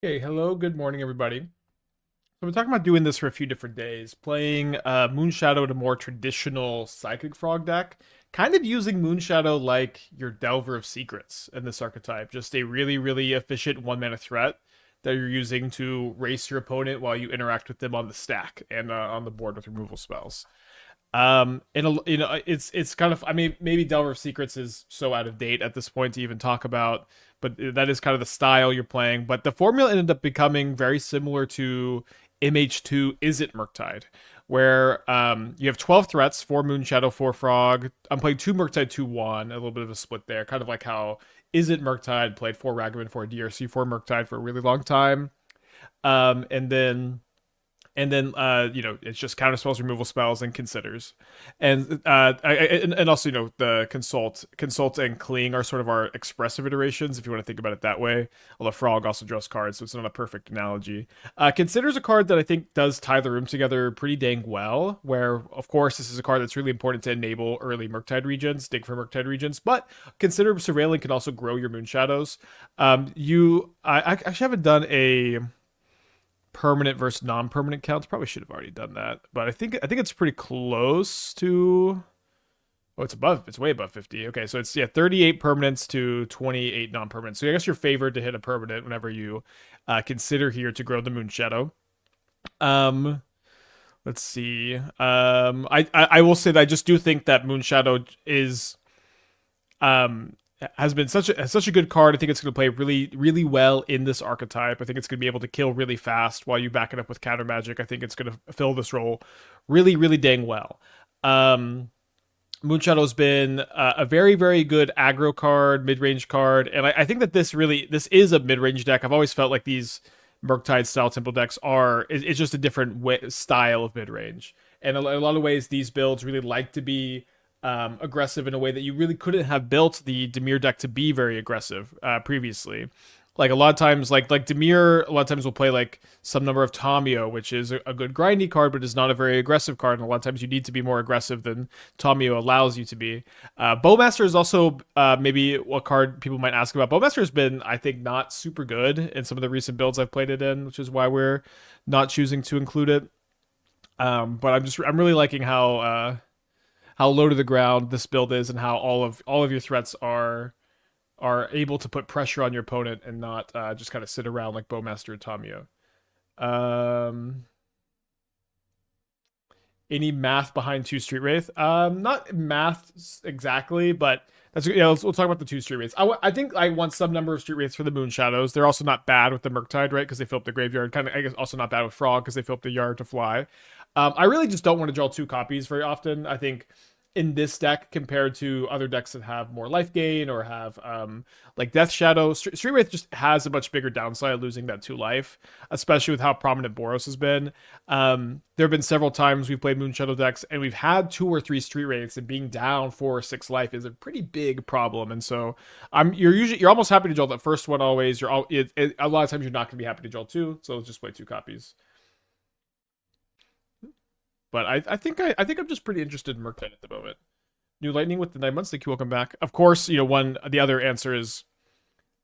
Hey, hello, good morning, everybody. So we're talking about doing this for a few different days, playing Moonshadow in a more traditional Psychic Frog deck, kind of using Moonshadow like your Delver of Secrets in this archetype, just a really, really efficient one-mana threat that you're using to race your opponent while you interact with them on the stack and on the board with removal spells. It's kind of, I mean, maybe Delver of Secrets is so out of date at this point to even talk about, but that is kind of the style you're playing. But the formula ended up becoming very similar to MH2 Is It Murktide, where you have 12 threats, 4 Moonshadow, 4 Frog. I'm playing 2 Murktide, 2 Wan, a little bit of a split there, kind of like how Is It Murktide played 4 Ragavan, 4 DRC, 4 Murktide for a really long time. Um, and then it's just counter spells, removal spells, and considers, and also the consult and cling are sort of our expressive iterations if you want to think about it that way. Although frog also draws cards, so it's not a perfect analogy. Considers a card that I think does tie the room together pretty dang well. Where of course this is a card that's really important to enable early Murktide Regents, dig for Murktide Regents, but consider surveilling can also grow your Moonshadows. I actually haven't done a permanent versus non-permanent counts. Probably should have already done that, but I think it's pretty close to. Oh, it's above. It's way above 50. Okay, so it's 38 permanents to 28 non-permanents. So I guess you're favored to hit a permanent whenever you consider here to grow the Moonshadow. Um, let's see. I will say that I just do think that Moonshadow is um has been such a good card. I think it's going to play really really well in this archetype. I think it's going to be able to kill really fast while you back it up with counter magic. I think it's going to fill this role really really dang well. Um, Moonshadow's been a very very good aggro card, mid range card, and I think that this is a mid range deck. I've always felt like these Murktide style Temple decks are it's just a different style of mid range, and a lot of ways these builds really like to be aggressive in a way that you really couldn't have built the Dimir deck to be very aggressive previously. Like a lot of times, like Dimir, a lot of times will play like some number of Tamio, which is a good grindy card, but is not a very aggressive card. And a lot of times you need to be more aggressive than Tamio allows you to be. Bowmaster is also maybe what card people might ask about. Bowmaster has been, I think, not super good in some of the recent builds I've played it in, which is why we're not choosing to include it. But I'm really liking how low to the ground this build is and how all of your threats are able to put pressure on your opponent and not just kind of sit around like Bowmaster and Tamio. Um, any math behind two Street Wraith? Not math exactly, but we'll talk about the two Street Wraiths. I think I want some number of Street Wraiths for the Moonshadows. They're also not bad with the Murktide, right? Because they fill up the graveyard. Kind of, I guess, also not bad with Frog because they fill up the yard to fly. I really just don't want to draw two copies very often. I think in this deck compared to other decks that have more life gain or have like Death Shadow, Street Wraith just has a much bigger downside losing that 2 life, especially with how prominent Boros has been. There have been several times we've played Moonshadow decks and we've had 2 or 3 Street Wraiths, and being down 4 or 6 life is a pretty big problem. And so you're almost happy to draw that first one always. A lot of times you're not going to be happy to draw two, so let's just play 2 copies. But I think I'm just pretty interested in Murktide at the moment. New Lightning with the 9 months. Thank you. Welcome back. Of course, the other answer is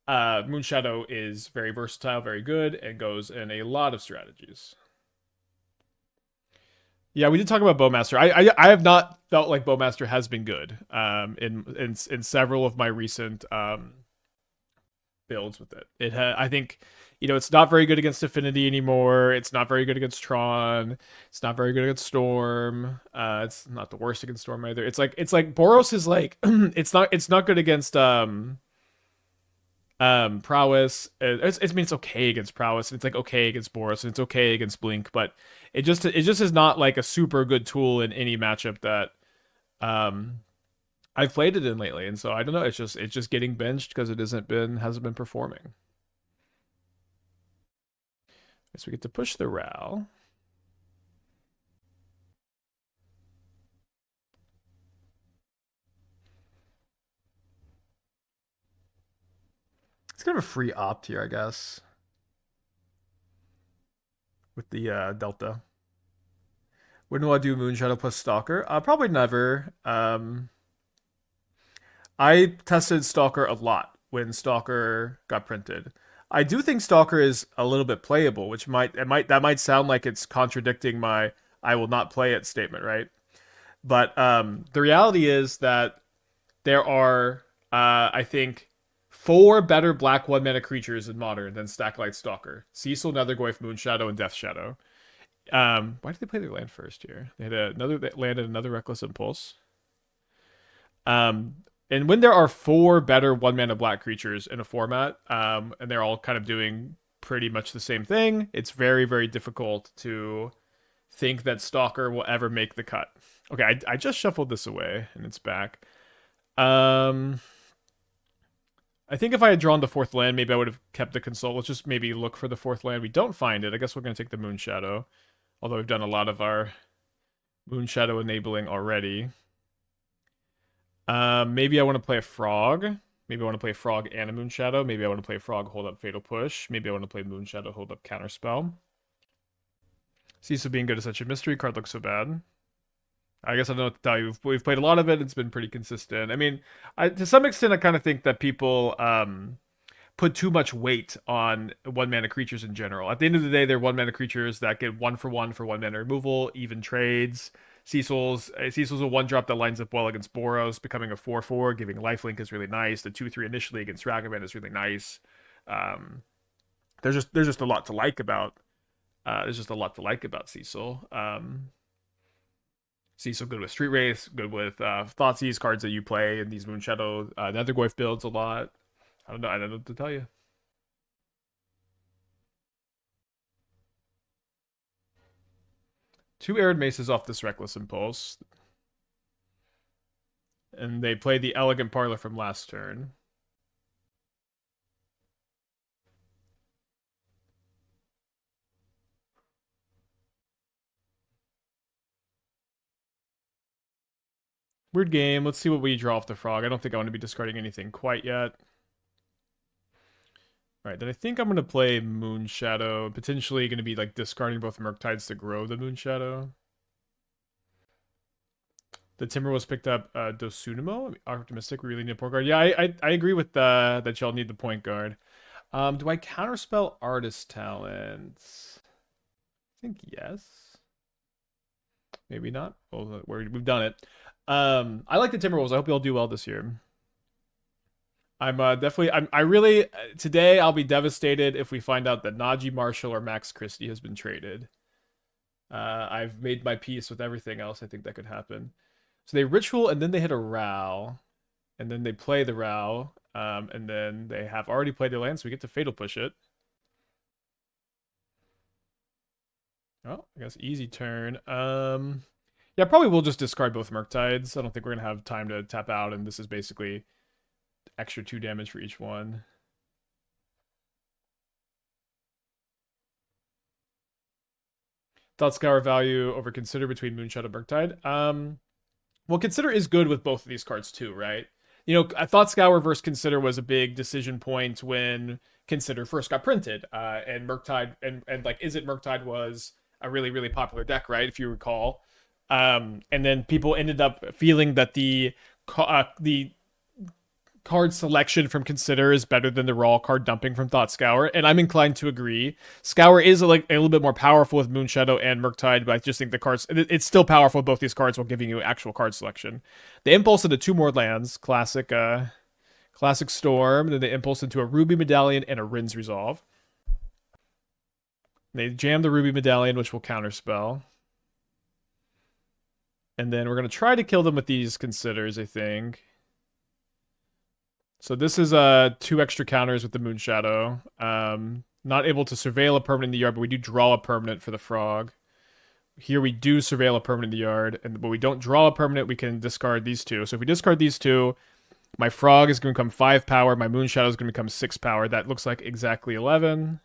Moonshadow is very versatile, very good, and goes in a lot of strategies. Yeah, we did talk about Bowmaster. I have not felt like Bowmaster has been good in several of my recent builds with it. I think it's not very good against Affinity anymore. It's not very good against Tron. It's not very good against Storm. It's not the worst against Storm either. It's like Boros is like it's not good against prowess. It's okay against prowess, and it's like okay against Boros, and it's okay against Blink, but it just is not like a super good tool in any matchup that um I've played it in lately. And so I don't know. It's just getting benched because it hasn't been performing. So we get to push the Ral. It's kind of a free opt here, I guess, with the Delta. When will I do Moonshadow plus Stalker? Probably never. I tested Stalker a lot when Stalker got printed. I do think Stalker is a little bit playable, which that might sound like it's contradicting my "I will not play it" statement, right? But the reality is that there are, I think, four better black one mana creatures in Modern than Stacklight Stalker: Cecil, Nethergoyf, Moonshadow, and Death Shadow. Why did they play their land first here? They landed another Reckless Impulse. Um, and when there are four better one mana black creatures in a format, and they're all kind of doing pretty much the same thing, it's very, very difficult to think that Stalker will ever make the cut. Okay, I just shuffled this away and it's back. Um, I think if I had drawn the fourth land, maybe I would have kept the consult. Let's just maybe look for the fourth land. We don't find it. I guess we're going to take the Moonshadow, although we've done a lot of our Moonshadow enabling already. Maybe I want to play a Frog. Maybe I want to play a Frog and a Moonshadow. Maybe I want to play a Frog, hold up Fatal Push. Maybe I want to play Moonshadow, hold up Counterspell. Cecil being good is such a mystery. Card looks so bad. I guess I don't know what to tell you. We've played a lot of it. It's been pretty consistent. I mean, to some extent, I kind of think that people put too much weight on one mana creatures in general. At the end of the day, they're one mana creatures that get 1 for one mana removal, even trades. Cecil's a one drop that lines up well against Boros, becoming a 4/4, giving lifelink is really nice. The 2/3 initially against Ragavan is really nice. There's just a lot to like about. Cecil. Cecil good with Street Wraith, good with Thoughtseize cards that you play in these Moonshadow Nethergoyf builds a lot. I don't know what to tell you. Two Arid Maces off this Reckless Impulse. And they play the Elegant Parlor from last turn. Weird game. Let's see what we draw off the Frog. I don't think I want to be discarding anything quite yet. Alright, then I think I'm going to play Moonshadow. Potentially going to be like discarding both Murktides to grow the Moonshadow. The Timber was picked up Dosunimo. Optimistic, we really need a point guard. Yeah, I agree with that y'all need the point guard. Do I counterspell Artist Talent? I think yes. Maybe not. Well, we've done it. I like the Timberwolves. I hope you'll do well this year. I'm definitely. I really today. I'll be devastated if we find out that Najee Marshall or Max Christie has been traded. I've made my peace with everything else. I think that could happen. So they ritual and then they hit a Row, and then they play the Row, and then they have already played their land, so we get to Fatal Push it. Oh, I guess easy turn. Yeah, probably we'll just discard both Murktides. I don't think we're gonna have time to tap out, and this is basically extra 2 damage for each one. Thought Scour value over Consider between Moonshadow and Murktide. Well, Consider is good with both of these cards too, right? You know, I thought Scour versus Consider was a big decision point when Consider first got printed, and Murktide and like, is it Murktide was a really, really popular deck, right? If you recall. And then people ended up feeling that the card selection from Consider is better than the raw card dumping from Thought Scour, and I'm inclined to agree. Scour is like a little bit more powerful with Moonshadow and Murktide, but I just think the cards, it's still powerful with both these cards while giving you actual card selection. They impulse into 2 more lands, classic Storm, then they impulse into a Ruby Medallion and a Rin's Resolve. They jam the Ruby Medallion, which will counterspell. And then we're going to try to kill them with these Considers, I think. So this is 2 extra counters with the Moonshadow. Not able to surveil a permanent in the yard, but we do draw a permanent for the Frog. Here we do surveil a permanent in the yard, but we don't draw a permanent, we can discard these 2. So if we discard these 2, my Frog is going to become 5 power, my Moonshadow is going to become 6 power. That looks like exactly 11.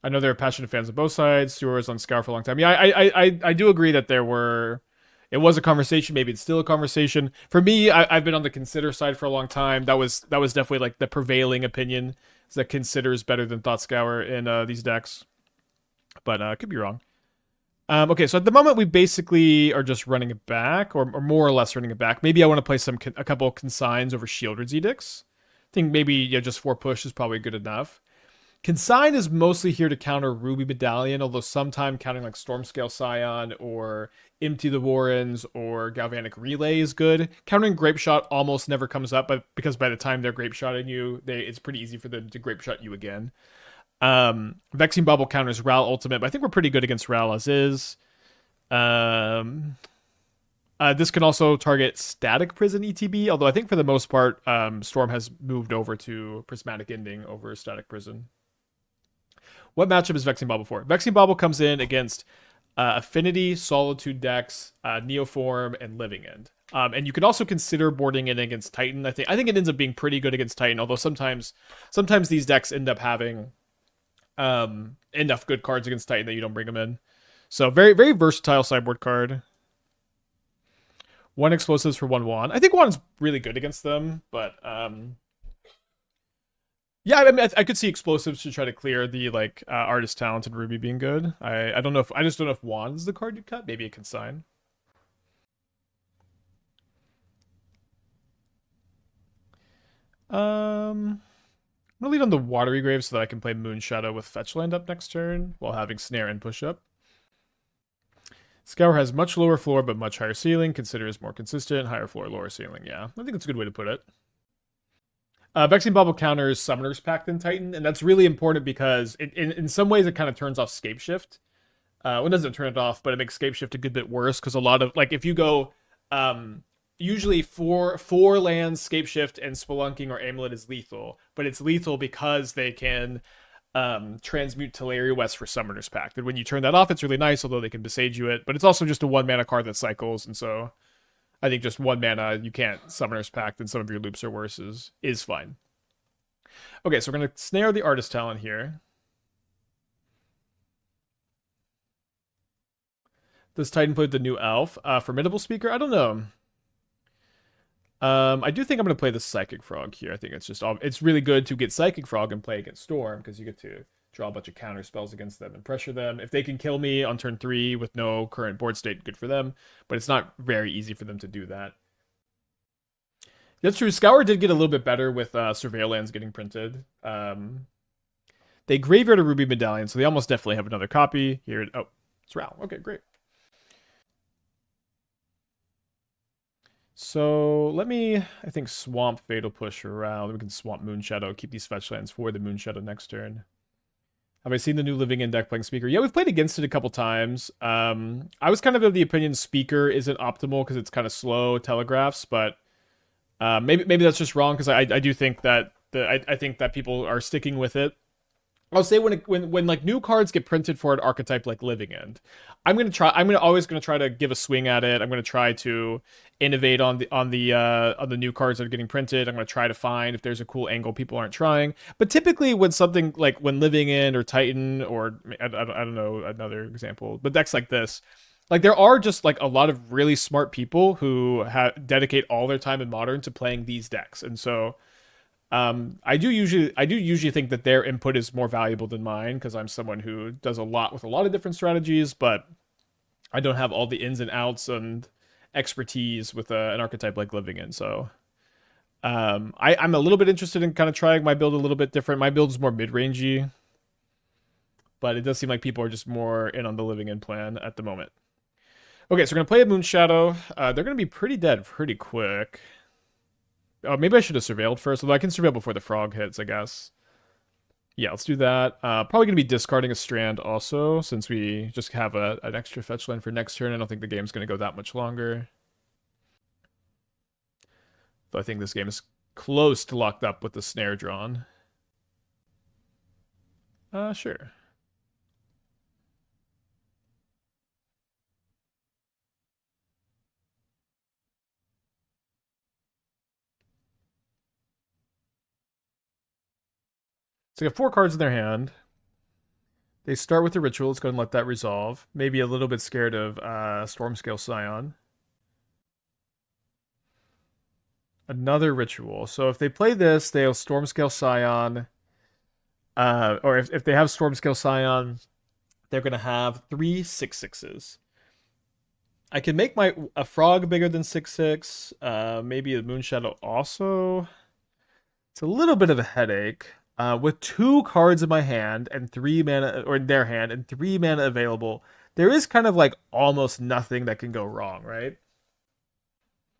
I know there are passionate fans of both sides. Sewers on Scour for a long time. Yeah, I do agree that it was a conversation. Maybe it's still a conversation. For me, I've been on the Consider side for a long time. That was definitely like the prevailing opinion, is that Consider is better than Thought Scour in these decks. But I could be wrong. Okay, so at the moment we basically are just running it back, or more or less running it back. Maybe I want to play a couple of consigns over Sheoldred's Edicts. I think maybe just 4 push is probably good enough. Consign is mostly here to counter Ruby Medallion, although sometime counting like Stormscale Scion or Empty the Warrens or Galvanic Relay is good. Countering Grape Shot almost never comes up, but because by the time they're Grape Shotting you, it's pretty easy for them to Grape Shot you again. Vexing Bauble counters Ral Ultimate, but I think we're pretty good against Ral as is. This can also target Static Prison ETB, although I think for the most part, Storm has moved over to Prismatic Ending over Static Prison. What matchup is Vexing Bauble for? Vexing Bauble comes in against Affinity, Solitude decks, Neoform, and Living End. And you could also consider boarding it against Titan. I think it ends up being pretty good against Titan, although sometimes these decks end up having enough good cards against Titan that you don't bring them in. So very, very versatile sideboard card. 1 explosives for 1 Wan. I think Wan's really good against them, but yeah, I mean, I could see explosives to try to clear the artist talent and Ruby being good. I don't know if I just don't know if Wan's the card you cut. Maybe a Consign. I'm gonna lead on the Watery Grave so that I can play Moonshadow with fetch land up next turn while having Snare and push up. Scour has much lower floor but much higher ceiling. Consider is more consistent. Higher floor, lower ceiling. Yeah, I think that's a good way to put it. Vexing Bauble counters Summoner's Pact in Titan, and that's really important because in some ways it kind of turns off Scape Shift. Well, it doesn't turn it off, but it makes Scape Shift a good bit worse because a lot of, if you go, usually four lands, Scape Shift, and Spelunking or Amulet is lethal, but it's lethal because they can transmute Teleria West for Summoner's Pact. And when you turn that off, it's really nice, although they can besage you it, but it's also just a 1 mana card that cycles, and so I think just 1 mana, you can't Summoner's Pact, and some of your loops are worse is fine. Okay, so we're going to snare the Artist Talent here. Does Titan play the new elf? Formidable Speaker? I don't know. I do think I'm going to play the Psychic Frog here. I think it's really good to get Psychic Frog and play against Storm, because you get to draw a bunch of counter spells against them and pressure them. If they can kill me on turn 3 with no current board state, good for them. But it's not very easy for them to do that. That's true. Scour did get a little bit better with Surveil lands getting printed. They graveyard a Ruby Medallion, so they almost definitely have another copy. Here, oh, it's Ral. Okay, great. So let me, I think, swamp Fatal Push around. We can swamp Moonshadow, keep these fetch lands for the Moonshadow next turn. Have I seen the new Living In deck playing Speaker? Yeah, we've played against it a couple times. I was kind of the opinion Speaker isn't optimal because it's kind of slow telegraphs, but maybe that's just wrong because I do think that I think that people are sticking with it. I'll say when like new cards get printed for an archetype like Living End, I'm always gonna try to give a swing at it. I'm gonna try to innovate on the new cards that are getting printed. I'm gonna try to find if there's a cool angle people aren't trying. But typically when something like when Living End or Titan or I don't know another example, but decks like this, like there are just like a lot of really smart people who dedicate all their time in Modern to playing these decks, and so. I do usually think that their input is more valuable than mine because I'm someone who does a lot with a lot of different strategies, but I don't have all the ins and outs and expertise with an archetype like Living In. So I'm a little bit interested in kind of trying my build a little bit different. My build is more mid-rangey, but it does seem like people are just more in on the Living In plan at the moment. Okay, so we're gonna play a Moonshadow. They're gonna be pretty dead pretty quick. Oh, maybe I should have surveilled first, although I can surveil before the frog hits, I guess. Yeah, let's do that. Probably going to be discarding a Strand also, since we just have an extra fetch land for next turn. I don't think the game's going to go that much longer. Though I think this game is close to locked up with the Snare drawn. Sure. So they got 4 cards in their hand. They start with the ritual. Let's go and let that resolve. Maybe a little bit scared of Stormscale Scion. Another ritual. So if they play this, they'll Stormscale Scion. Or if they have Stormscale Scion, they're going to have 3 6/6s. I can make a frog bigger than 6/6. Maybe a Moonshadow also. It's a little bit of a headache. With 2 cards in my hand and 3 mana, or in their hand, and 3 mana available, there is kind of like almost nothing that can go wrong, right?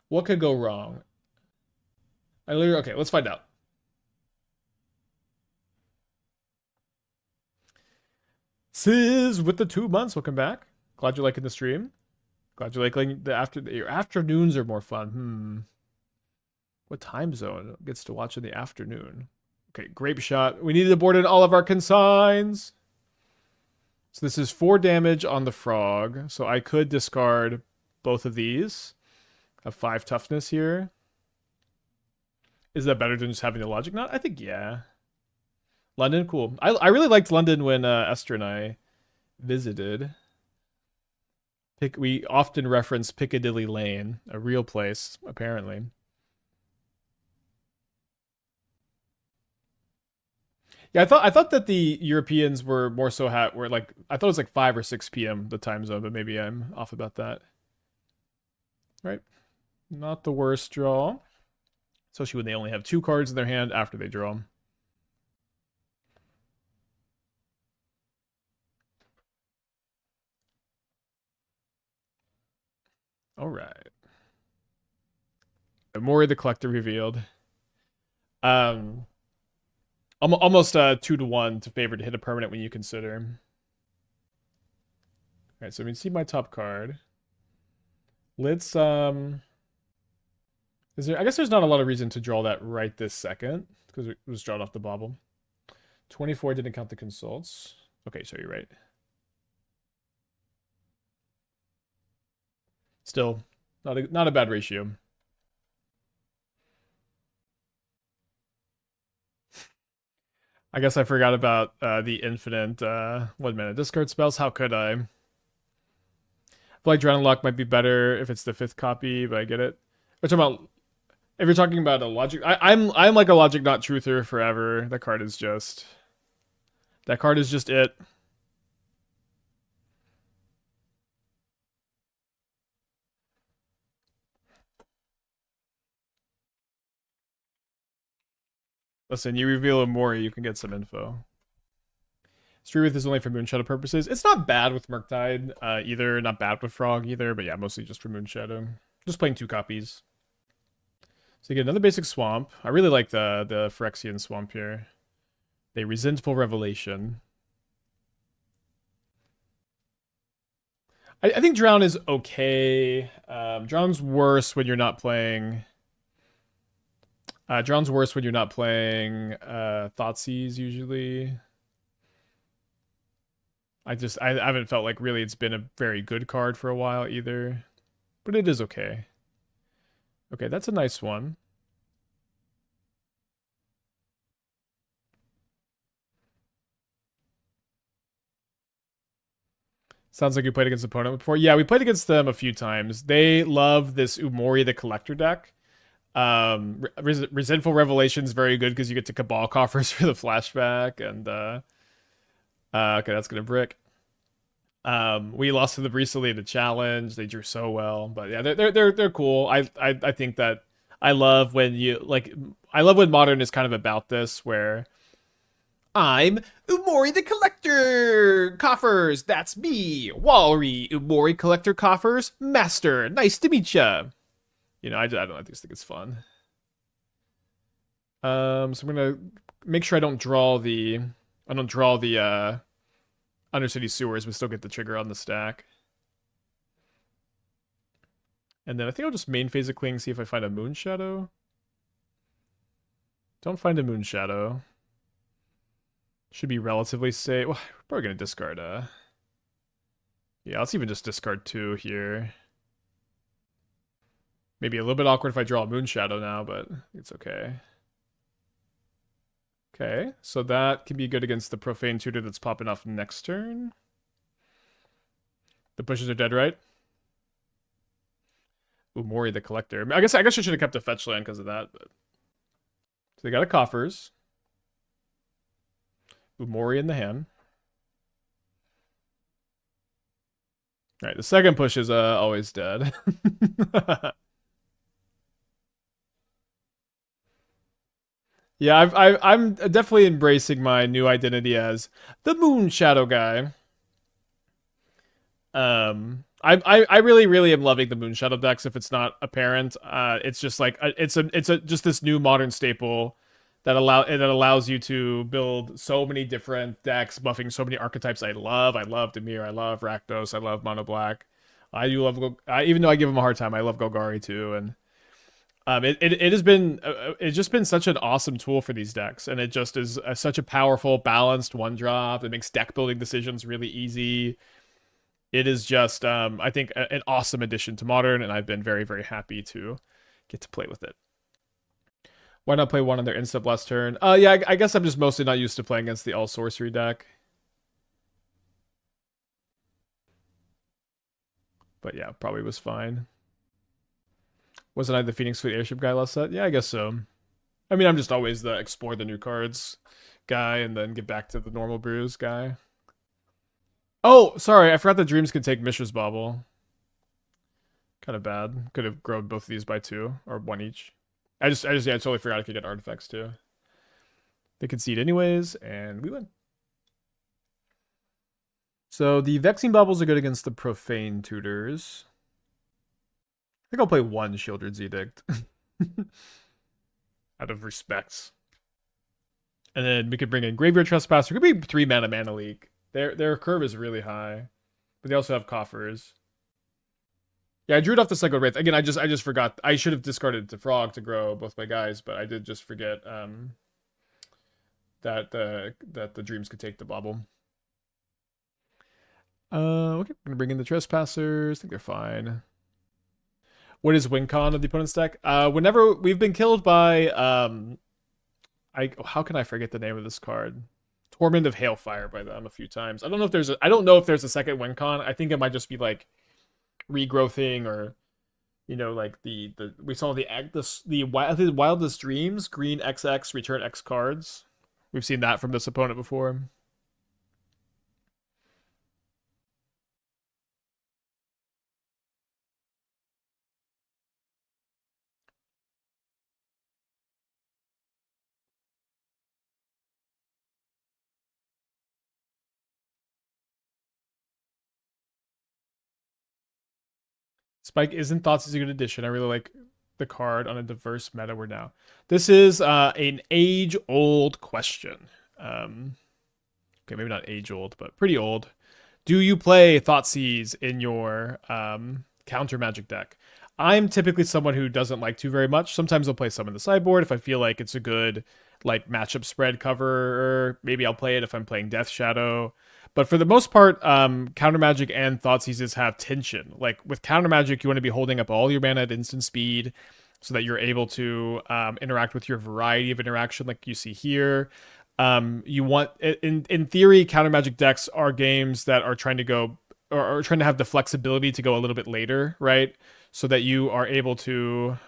What could go wrong? Okay, let's find out. Sizz with the 2 months. Welcome back. Glad you're liking the stream. Glad you're liking your afternoons are more fun. What time zone gets to watch in the afternoon? Okay, grape shot. We need to board in all of our consigns. So this is 4 damage on the frog. So I could discard both of these. Have 5 toughness here. Is that better than just having the logic knot? I think yeah. London, cool. I really liked London when Esther and I visited. We often reference Piccadilly Lane, a real place, apparently. Yeah, I thought that the Europeans were more so were like I thought it was like 5 or 6 p.m. the time zone, but maybe I'm off about that. Right? Not the worst draw. Especially when they only have 2 cards in their hand after they draw them. All right. Mori the Collector revealed. Almost 2-1 to favor to hit a permanent when you consider. All right, so we see my top card. Let's I guess there's not a lot of reason to draw that right this second because it was drawn off the bauble. 24 didn't count the consults. Okay, so you're right. Still, not a bad ratio. I guess I forgot about the infinite 1 mana discard spells. How could I? I feel like Drown Lock might be better if it's the 5th copy, but I get it. We're talking about if you're talking about a logic. I'm like a logic not truther forever. That card is just it. Listen, you reveal a Mori, you can get some info. Street Wraith is only for Moonshadow purposes. It's not bad with Murktide either. Not bad with Frog either. But yeah, mostly just for Moonshadow. Just playing 2 copies. So you get another basic swamp. I really like the Phyrexian swamp here. A Resentful Revelation. I think Drown is okay. Drown's worse when you're not playing... Drown's worse when you're not playing Thoughtseize usually. I haven't felt like really it's been a very good card for a while either. But it is okay. Okay, that's a nice one. Sounds like you played against an opponent before. Yeah, we played against them a few times. They love this Umori the Collector deck. Resentful Revelation's very good because you get to Cabal Coffers for the flashback. And okay, that's gonna brick. We lost to them recently in the challenge. They drew so well, but yeah, they're cool. I think that I love when Modern is kind of about this, where I'm Umori the Collector Coffers. That's me, Watery Umori Collector Coffers Master. Nice to meet ya. You know, I don't know. I just think it's fun. So I'm gonna make sure I don't draw the Undercity Sewers, but still get the trigger on the stack. And then I think I'll just main phase a Cling, see if I find a Moonshadow. Don't find a Moonshadow. Should be relatively safe. Well, we're probably going to discard yeah, let's even just discard 2 here. Maybe a little bit awkward if I draw a Moonshadow now, but it's okay. Okay, so that can be good against the Profane Tutor that's popping off next turn. The pushes are dead, right? Umori the Collector. I guess I should have kept a fetch land because of that. But so they got a Coffers. Umori in the hand. All right, the second push is always dead. Yeah, I'm definitely embracing my new identity as the Moonshadow guy. I really am loving the Moonshadow decks. If it's not apparent, it's just like it's a just this new modern staple that allows you to build so many different decks, buffing so many archetypes. I love Dimir. I love Rakdos. I love Mono Black. I do love even though I give him a hard time. I love Golgari too, and it has been it's just been such an awesome tool for these decks, and it just is such a powerful, balanced one drop. It makes deck building decisions really easy. It is just I think an awesome addition to Modern, and I've been very happy to get to play with it. Why not play one on their insta blast turn? Yeah, I guess I'm just mostly not used to playing against the all sorcery deck. But yeah, probably was fine. Wasn't I the Phoenix Fleet Airship guy last set? Yeah, I guess so. I mean, I'm just always the explore the new cards guy and then get back to the normal brews guy. Oh, sorry, I forgot the Dreams can take Mishra's Bauble. Kind of bad. Could have grown both of these by 2 or 1 each. I totally forgot I could get artifacts too. They concede anyways, and we win. So the Vexing Baubles are good against the Profane Tutors. I think I'll play 1 Sheoldred's Edict. Out of respects. And then we could bring in Graveyard Trespasser. It could be 3 mana leak. Their curve is really high. But they also have coffers. Yeah, I drew it off the Cycle Wraith. Again, I just forgot. I should have discarded the Frog to grow both my guys, but I did just forget that the Dreams could take the Bauble. Okay, we're gonna bring in the Trespassers. I think they're fine. What is win con of the opponent's deck? Whenever we've been killed by how can I forget the name of this card? Torment of Hailfire by them a few times. I don't know if there's a second win con. I think it might just be like regrowthing, or like the we saw the Wildest Dreams, green XX, return X cards. We've seen that from this opponent before. Spike isn't Thoughts is a good addition. I really like the card on a diverse meta we're now. This is an age-old question. Okay, maybe not age-old, but pretty old. Do you play Thoughtseize in your counter magic deck? I'm typically someone who doesn't like to very much. Sometimes I'll play some in the sideboard if I feel like it's a good like matchup spread cover. Maybe I'll play it if I'm playing Death Shadow. But for the most part, counter magic and Thoughtseizes have tension. Like with counter magic, you want to be holding up all your mana at instant speed so that you're able to interact with your variety of interaction like you see here. You want, in theory, counter magic decks are games that are trying to go or trying to have the flexibility to go a little bit later, right? So that you are able to.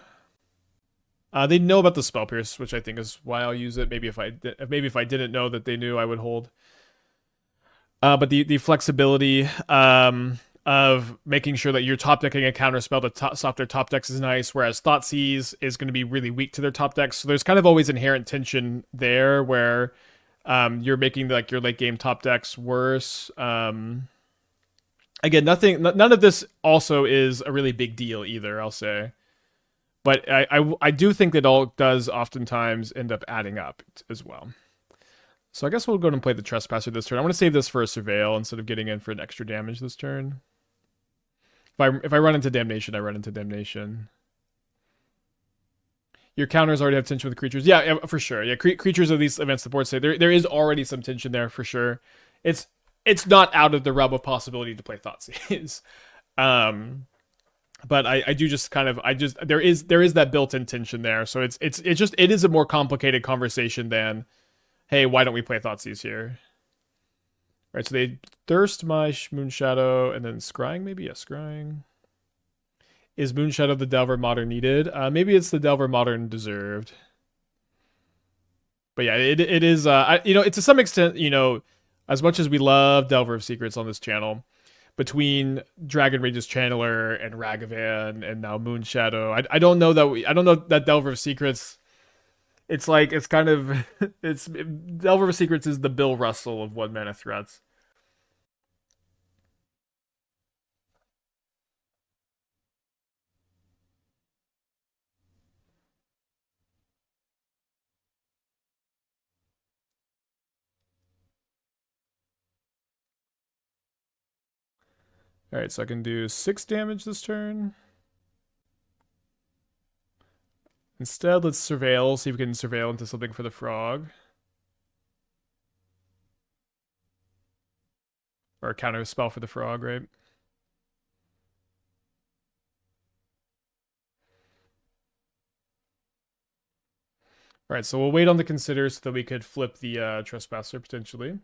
They know about the Spell Pierce, which I think is why I'll use it. Maybe if I didn't know that they knew, I would hold. But the flexibility of making sure that you're top decking a counterspell to stop their top decks is nice, whereas Thoughtseize is going to be really weak to their top decks. So there's kind of always inherent tension there where you're making like your late game top decks worse. Again, none of this also is a really big deal either, I'll say. But I do think that all does oftentimes end up adding up as well. So I guess we'll go and play the Trespasser this turn. I want to save this for a Surveil instead of getting in for an extra damage this turn. If I run into Damnation, I run into Damnation. Your counters already have tension with creatures. Yeah, for sure. Yeah, creatures of these events, the board say there is already some tension there for sure. It's not out of the realm of possibility to play Thoughtseize. But I do just kind of there is that built-in tension there. So it is a more complicated conversation than, hey, why don't we play Thoughtseize here? Right, so they thirst my Moonshadow and then Scrying, maybe? Yeah, Scrying. Is Moonshadow the Delver Modern needed? Maybe it's the Delver Modern deserved. But yeah, it is, to some extent, as much as we love Delver of Secrets on this channel, between Dragon Rage's Channeler and Ragavan and now Moonshadow. I don't know that I don't know that Delver of Secrets. It's like it's kind of it's Delver of Secrets is the Bill Russell of 1-mana threats. All right, so I can do 6 damage this turn. Instead, let's surveil, see if we can surveil into something for the frog. Or counter spell for the frog, right? All right, so we'll wait on the consider so that we could flip the Trespasser potentially.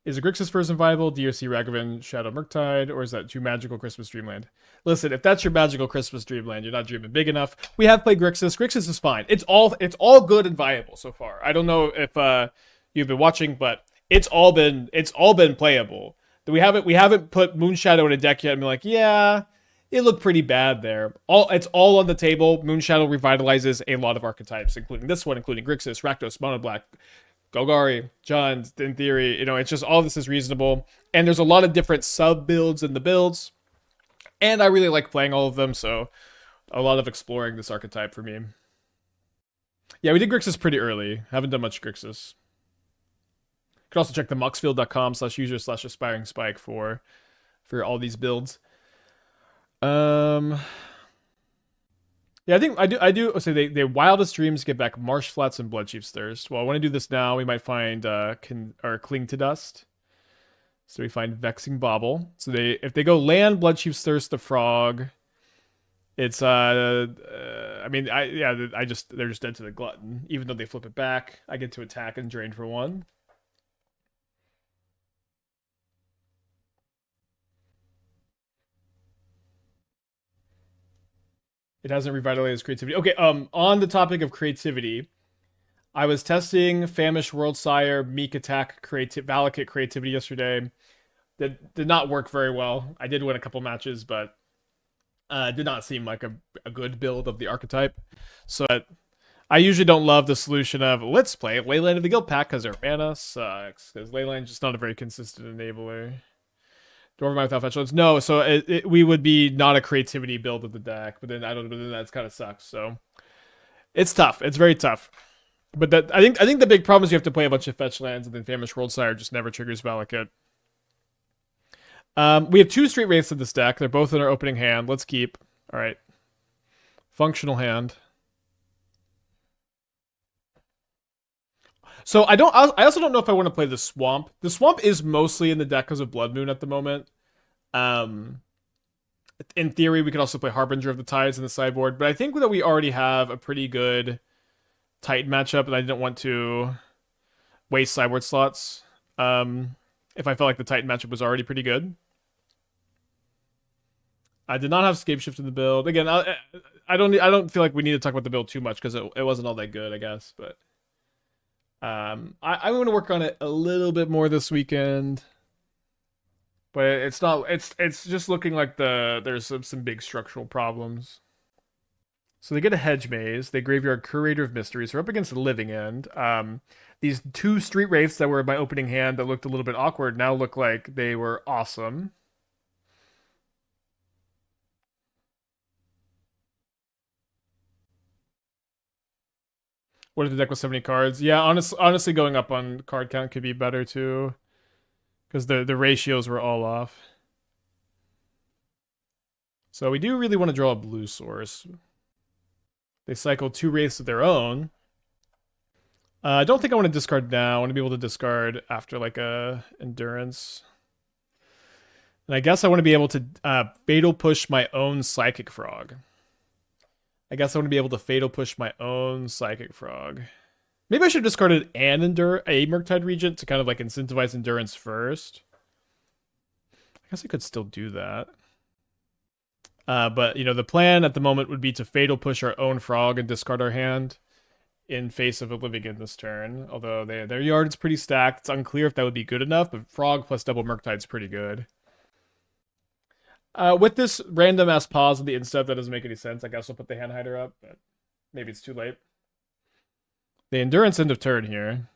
Is a Grixis version viable? DRC Ragavan Shadow Murktide, or is that too magical Christmas Dreamland? Listen, if that's your magical Christmas Dreamland, you're not dreaming big enough. We have played Grixis. Grixis is fine. It's all good and viable so far. I don't know if you've been watching, but it's all been playable. We haven't put Moonshadow in a deck yet and be like, yeah, it looked pretty bad there. It's all on the table. Moonshadow revitalizes a lot of archetypes, including this one, including Grixis, Rakdos, Mono Black, Golgari, John, in theory, it's just all this is reasonable. And there's a lot of different sub builds in the builds. And I really like playing all of them, so a lot of exploring this archetype for me. Yeah, we did Grixis pretty early. Haven't done much Grixis. You can also check the muxfield.com/user/aspiring spike for all these builds. Yeah, I think I do say they wildest dreams get back Marsh Flats and Bloodchief's Thirst. Well, I want to do this now. We might find Cling to Dust. So we find Vexing Bauble. So if they go land Bloodchief's Thirst the frog, it's they're just dead to the Glutton. Even though they flip it back, I get to attack and drain for 1. It hasn't revitalized creativity. Okay, on the topic of creativity, I was testing Famished Worldsire, Meek Attack, Valakut creativity yesterday. That did not work very well. I did win a couple matches, but it did not seem like a good build of the archetype. So I usually don't love the solution of, let's play Leyline of the Guild Pack because their mana sucks. Because Leyline's just not a very consistent enabler. Dwarven without fetch lands. No, so we would be not a creativity build of the deck, but then that kind of sucks. So it's tough. It's very tough. But I think the big problem is you have to play a bunch of fetch lands, and then Famished Worldsire just never triggers Valakut. We have 2 Street Wraiths in this deck. They're both in our opening hand. Let's keep. All right. Functional hand. So I also don't know if I want to play the Swamp. The Swamp is mostly in the deck because of Blood Moon at the moment. In theory, we could also play Harbinger of the Tides in the sideboard, but I think that we already have a pretty good Titan matchup, and I didn't want to waste sideboard slots. If I felt like the Titan matchup was already pretty good. I did not have Scapeshift in the build. Again, I don't feel like we need to talk about the build too much because it wasn't all that good, I guess, but. I'm going to work on it a little bit more this weekend, but it's just looking like there's some big structural problems. So they get a Hedge Maze, they graveyard Curator of Mysteries. They're up against the Living End. These 2 Street Wraiths that were in my opening hand that looked a little bit awkward now look like they were awesome. What if the deck was 70 cards? Yeah, honestly, going up on card count could be better too, because the ratios were all off. So we do really want to draw a blue source. They cycle 2 Wraiths of their own. I don't think I want to discard now. I want to be able to discard after like a Endurance. And I guess I want to be able to Fatal Push my own Psychic Frog. I guess I want to be able to Fatal Push my own Psychic Frog. Maybe I should have discarded a Murktide Regent to kind of like incentivize Endurance first. I guess I could still do that. But, the plan at the moment would be to Fatal Push our own Frog and discard our hand. in face of a Living In this turn. Although their yard is pretty stacked. It's unclear if that would be good enough, but Frog plus double Murktide is pretty good. With this random ass pause of the instep, that doesn't make any sense. I guess I'll put the hand hider up, but maybe it's too late. The endurance end of turn here.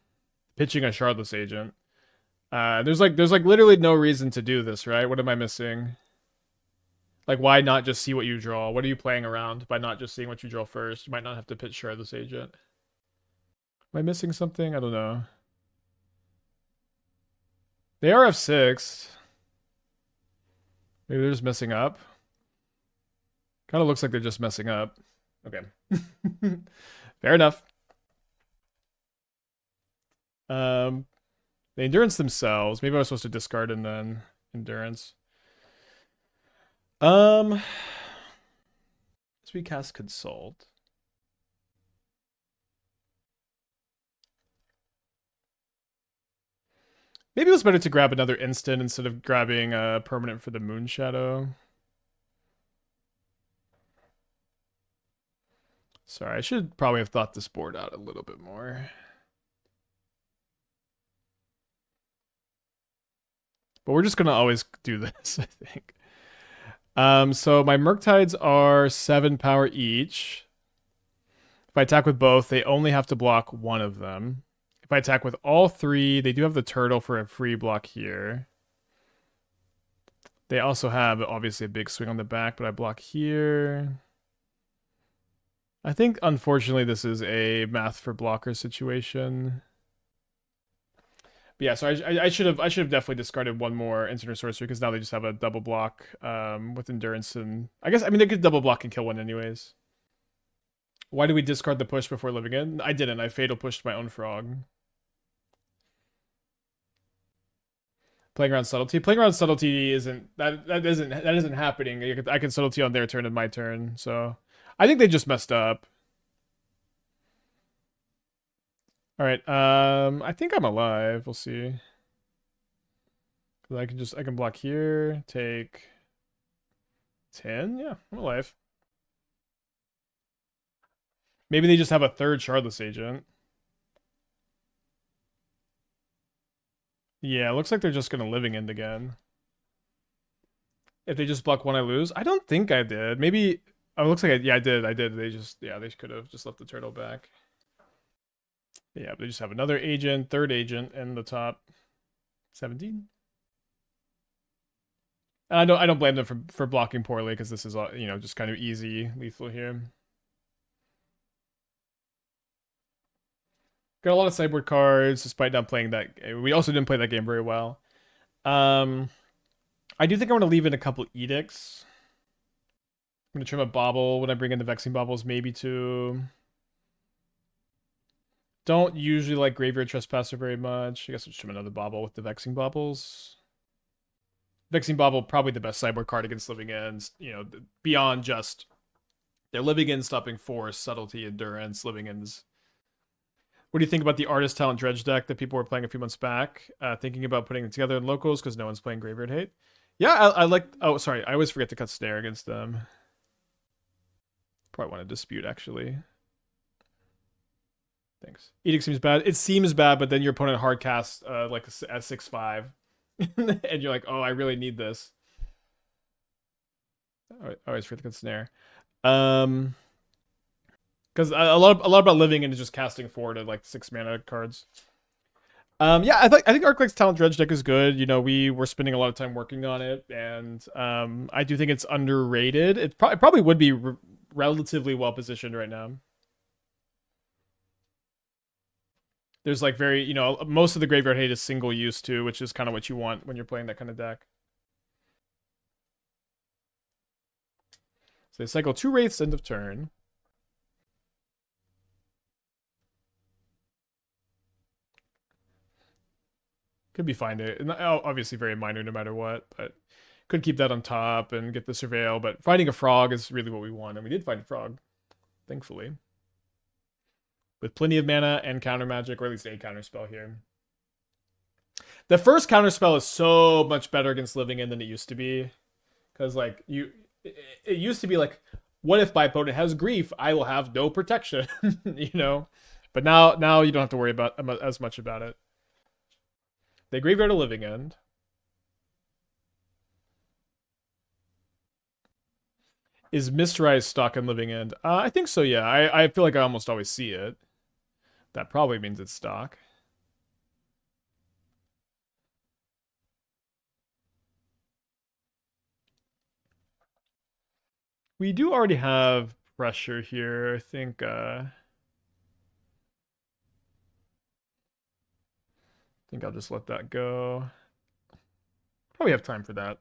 Pitching a Shardless Agent. There's like literally no reason to do this, right? What am I missing? Like, why not just see what you draw? What are you playing around by not just seeing what you draw first? You might not have to pitch Shardless Agent. Am I missing something? I don't know. They are F6. Maybe they're just messing up. Kind of looks like they're just messing up. Okay. Fair enough. The endurance themselves. Maybe I was supposed to discard and then endurance. As we cast Consult. Maybe it was better to grab another instant instead of grabbing a permanent for the Moonshadow. Sorry, I should probably have thought this board out a little bit more. But we're just gonna always do this, I think. So my Murktides are 7 power each. If I attack with both, they only have to block one of them. If I attack with all 3, they do have the turtle for a free block here. They also have, obviously, a big swing on the back, but I block here. I think, unfortunately, this is a math for blocker situation. But yeah, so I should have definitely discarded one more instant or sorcery because now they just have a double block with endurance, and I mean they could double block and kill one anyways. Why did we discard the push before Living In? I didn't. I fatal pushed my own frog. Playing around subtlety. Playing around subtlety isn't happening. I can subtlety on their turn and my turn. So I think they just messed up. All right. I think I'm alive. We'll see. I can block here. Take 10. Yeah, I'm alive. Maybe they just have a third Shardless Agent. Yeah, it looks like they're just gonna Living End again. If they just block one, I lose. I don't think I did. Maybe. Oh, it looks like I did. They could have just left the turtle back. Yeah, they just have another agent, third agent in the top 17. And I don't blame them for blocking poorly because this is just kind of easy lethal here. Got a lot of sideboard cards despite not playing that. We also didn't play that game very well. I do think I want to leave in a couple edicts. I'm gonna trim a Bauble when I bring in the Vexing Baubles, maybe two. Don't usually like Graveyard Trespasser very much. I guess I'll trim another Bauble with the Vexing Baubles. Vexing Bauble, probably the best sideboard card against Living Ends. Beyond just they're Living In, stopping force, subtlety, endurance, Living Ends. What do you think about the Artist Talent Dredge deck that people were playing a few months back? Thinking about putting it together in locals because no one's playing Graveyard Hate. Yeah, I like. Oh, sorry. I always forget to cut Snare against them. Probably want to dispute, actually. Thanks. Edict seems bad. It seems bad, but then your opponent hard casts like a 6/5. And you're like, oh, I really need this. I always forget to cut Snare. Because a lot about Living In is just casting 4 to like 6 mana cards. Yeah, I think Arclight's Talent Dredge deck is good. We were spending a lot of time working on it, and I do think it's underrated. It probably would be relatively well positioned right now. There's like most of the Graveyard Hate is single use too, which is kind of what you want when you're playing that kind of deck. So they cycle 2 Wraiths end of turn. Could be fine to, obviously very minor no matter what, but could keep that on top and get the Surveil, but finding a frog is really what we want, and we did find a frog, thankfully. With plenty of mana and counter magic, or at least a counterspell here. The first counterspell is so much better against Living In than it used to be. Because, like, it used to be like, what if my opponent has grief? I will have no protection, But now you don't have to worry about as much about it. They graveyard a living end. Is Mistrise stock in living end? I think so. Yeah, I feel like I almost always see it. That probably means it's stock. We do already have pressure here. I think I'll just let that go. Probably have time for that.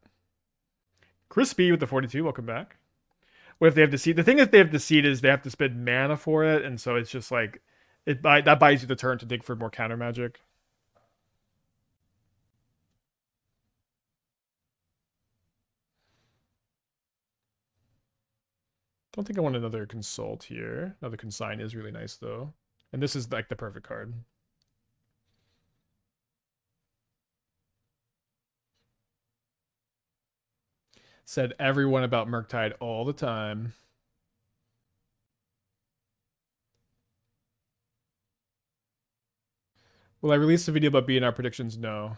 Crispy with the 42. Welcome back. What if they have Deceit? The thing if they have Deceit is they have to spend mana for it, and so it's just like that buys you the turn to dig for more counter magic. Don't think I want another Consult here. Another Consign is really nice though, and this is like the perfect card. Said everyone about Murktide all the time. Will I release a video about BNR predictions? No.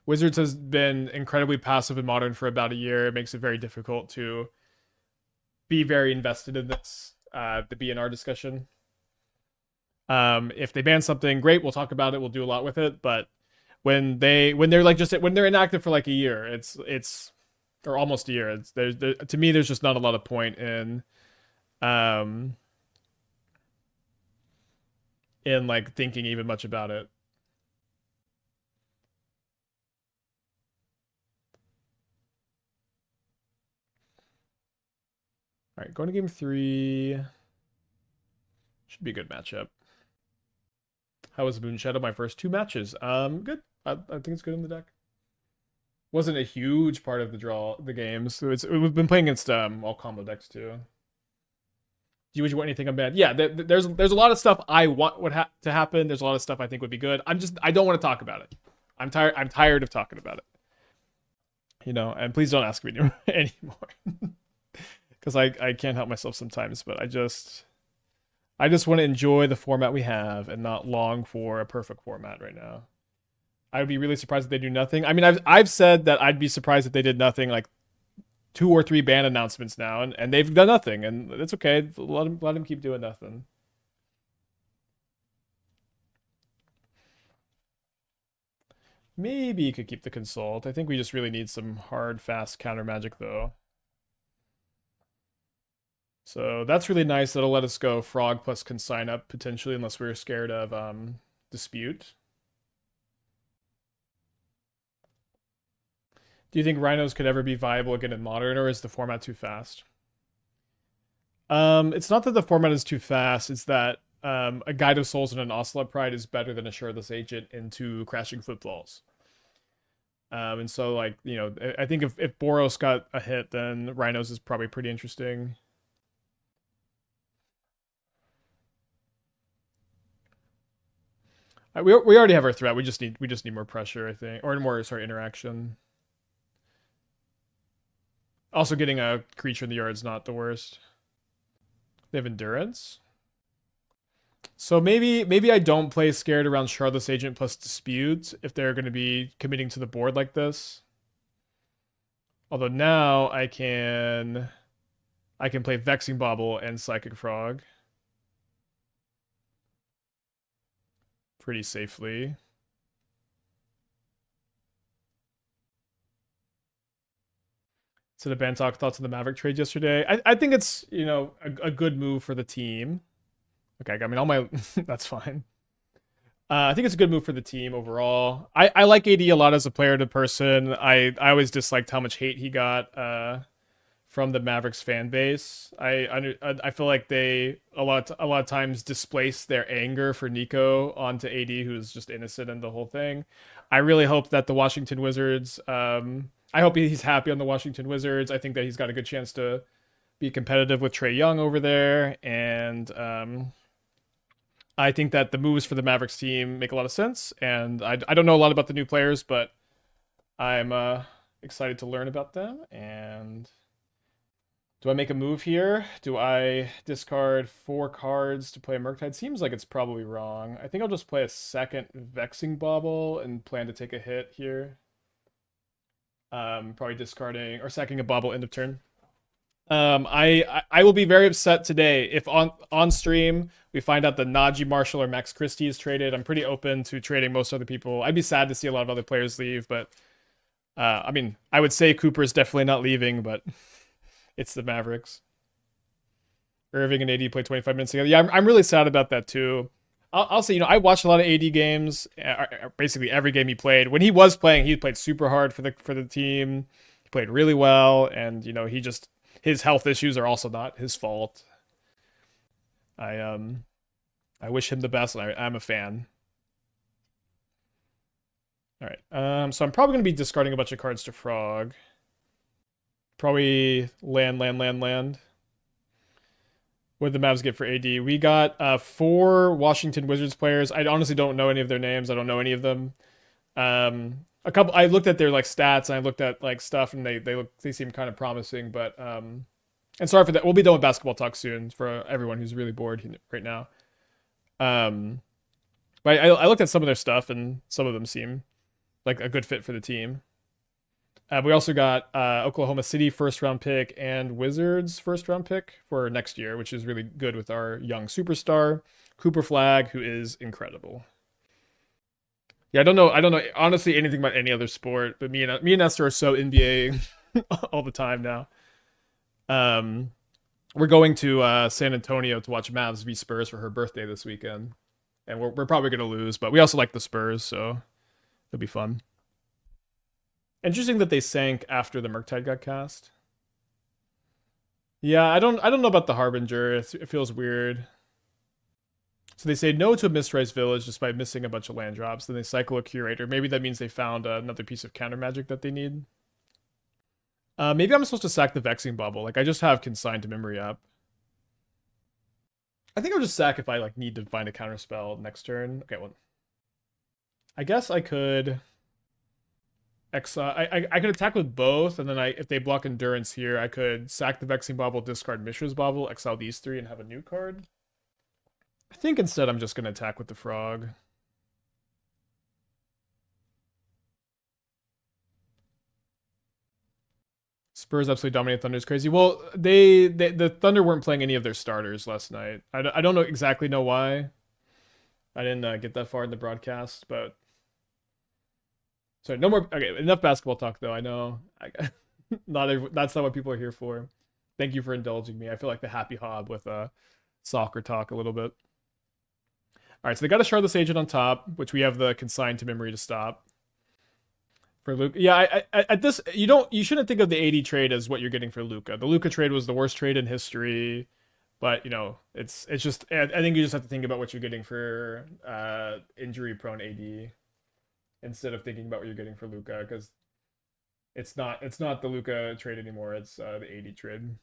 Wizards has been incredibly passive in Modern for about a year. It makes it very difficult to be very invested in this, the BNR discussion. If they ban something, great, we'll talk about it. We'll do a lot with it. But when they're like just when they're inactive for like a year, it's or almost a year. To me, there's just not a lot of point in like thinking even much about it. All right, going to game 3. Should be a good matchup. How was Moonshadow? My first 2 matches. Good. I think it's good in the deck. Wasn't a huge part of the games. So we've been playing against all combo decks too. Would you want anything on bad? Yeah, there's a lot of stuff I want to happen. There's a lot of stuff I think would be good. I don't want to talk about it. I'm tired of talking about it. You know, and please don't ask me anymore. Because I can't help myself sometimes, but I just want to enjoy the format we have and not long for a perfect format right now. I would be really surprised if they do nothing. I mean, I've said that I'd be surprised if they did nothing like 2 or 3 ban announcements now, and they've done nothing, and it's okay. Let them keep doing nothing. Maybe you could keep the Consult. I think we just really need some hard, fast counter magic, though. So that's really nice. That'll let us go Frog plus Consign up, potentially, unless we're scared of Dispute. Do you think Rhinos could ever be viable again in Modern, or is the format too fast? It's not that the format is too fast, it's that a Guide of Souls and an Ocelot Pride is better than a Shardless Agent into Crashing Footfalls. And so, like, you know, I think if Boros got a hit, then Rhinos is probably pretty interesting. We already have our threat. We just need more pressure, I think, or more interaction. Also, getting a creature in the yard is not the worst. They have endurance. So maybe I don't play scared around Shardless Agent plus Dispute if they're going to be committing to the board like this. Although now I can play Vexing Bauble and Psychic Frog pretty safely. So the Bantok thoughts on the Maverick trade yesterday. I think it's, you know, a good move for the team. Okay, I mean, all my that's fine. I think it's a good move for the team overall. I like AD a lot as a player to person. I always disliked how much hate he got from the Mavericks fan base. I feel like they a lot of times displace their anger for Nico onto AD, who's just innocent in the whole thing. I really hope that the Washington Wizards. I hope he's happy on the Washington Wizards. I think that he's got a good chance to be competitive with Trae Young over there, and I think that the moves for the Mavericks team make a lot of sense. And I don't know a lot about the new players, but I'm excited to learn about them. And Do I make a move here? Do I discard 4 cards to play Murktide? Seems like it's probably wrong. I think I'll just play a second Vexing Bauble and plan to take a hit here. Probably discarding or sacking a Bauble end of turn. I will be very upset today if on stream we find out that Najee Marshall or Max Christie is traded. I'm pretty open to trading most other people. I'd be sad to see a lot of other players leave, but I mean, I would say Cooper's definitely not leaving, but it's the Mavericks. Irving and AD played 25 minutes together. Yeah, I'm really sad about that too. I'll say, I watched a lot of AD games. Basically every game he played. When he was playing, he played super hard for the team. He played really well, and he just his health issues are also not his fault. I wish him the best. I'm a fan. All right. So I'm probably gonna be discarding a bunch of cards to Frog. Probably land. What did the Mavs get for AD? We got 4 Washington Wizards players. I honestly don't know any of their names. I don't know any of them. A couple. I looked at their stats and I looked at stuff, and they seem kind of promising. But and sorry for that. We'll be done with basketball talk soon for everyone who's really bored right now. But I looked at some of their stuff, and some of them seem like a good fit for the team. We also got Oklahoma City first round pick and Wizards first round pick for next year, which is really good with our young superstar Cooper Flag, who is incredible. Yeah, I don't know honestly anything about any other sport, but me and Esther are so NBA all the time now. We're going to San Antonio to watch Mavs v Spurs for her birthday this weekend, and we're probably gonna lose, but we also like the Spurs, so it'll be fun. Interesting that they sank after the Murktide got cast. Yeah, I don't know about the Harbinger. It feels weird. So they say no to a Mistrise Village just by missing a bunch of land drops. Then they cycle a Curator. Maybe that means they found another piece of counter magic that they need. Maybe I'm supposed to sack the Vexing Bauble. I just have Consign to Memory up. I think I'll just sack if I need to find a counterspell next turn. Okay, well, I guess I could. I could attack with both, and then if they block Endurance here, I could sack the Vexing Bauble, discard Mishra's Bauble, exile these 3, and have a new card. I think instead I'm just going to attack with the Frog. Spurs absolutely dominate Thunder is crazy. Well, the Thunder weren't playing any of their starters last night. I don't exactly know why. I didn't get that far in the broadcast, but... Sorry, no more. Okay, enough basketball talk though. I know. That's not what people are here for. Thank you for indulging me. I feel like the happy hob with soccer talk a little bit. All right, so they got a Shardless Agent on top, which we have the Consign to Memory to stop. For Luka, yeah, at this you shouldn't think of the AD trade as what you're getting for Luka. The Luka trade was the worst trade in history, but it's just I think you just have to think about what you're getting for injury prone AD. Instead of thinking about what you're getting for Luka, because it's not the Luka trade anymore. It's the AD trade.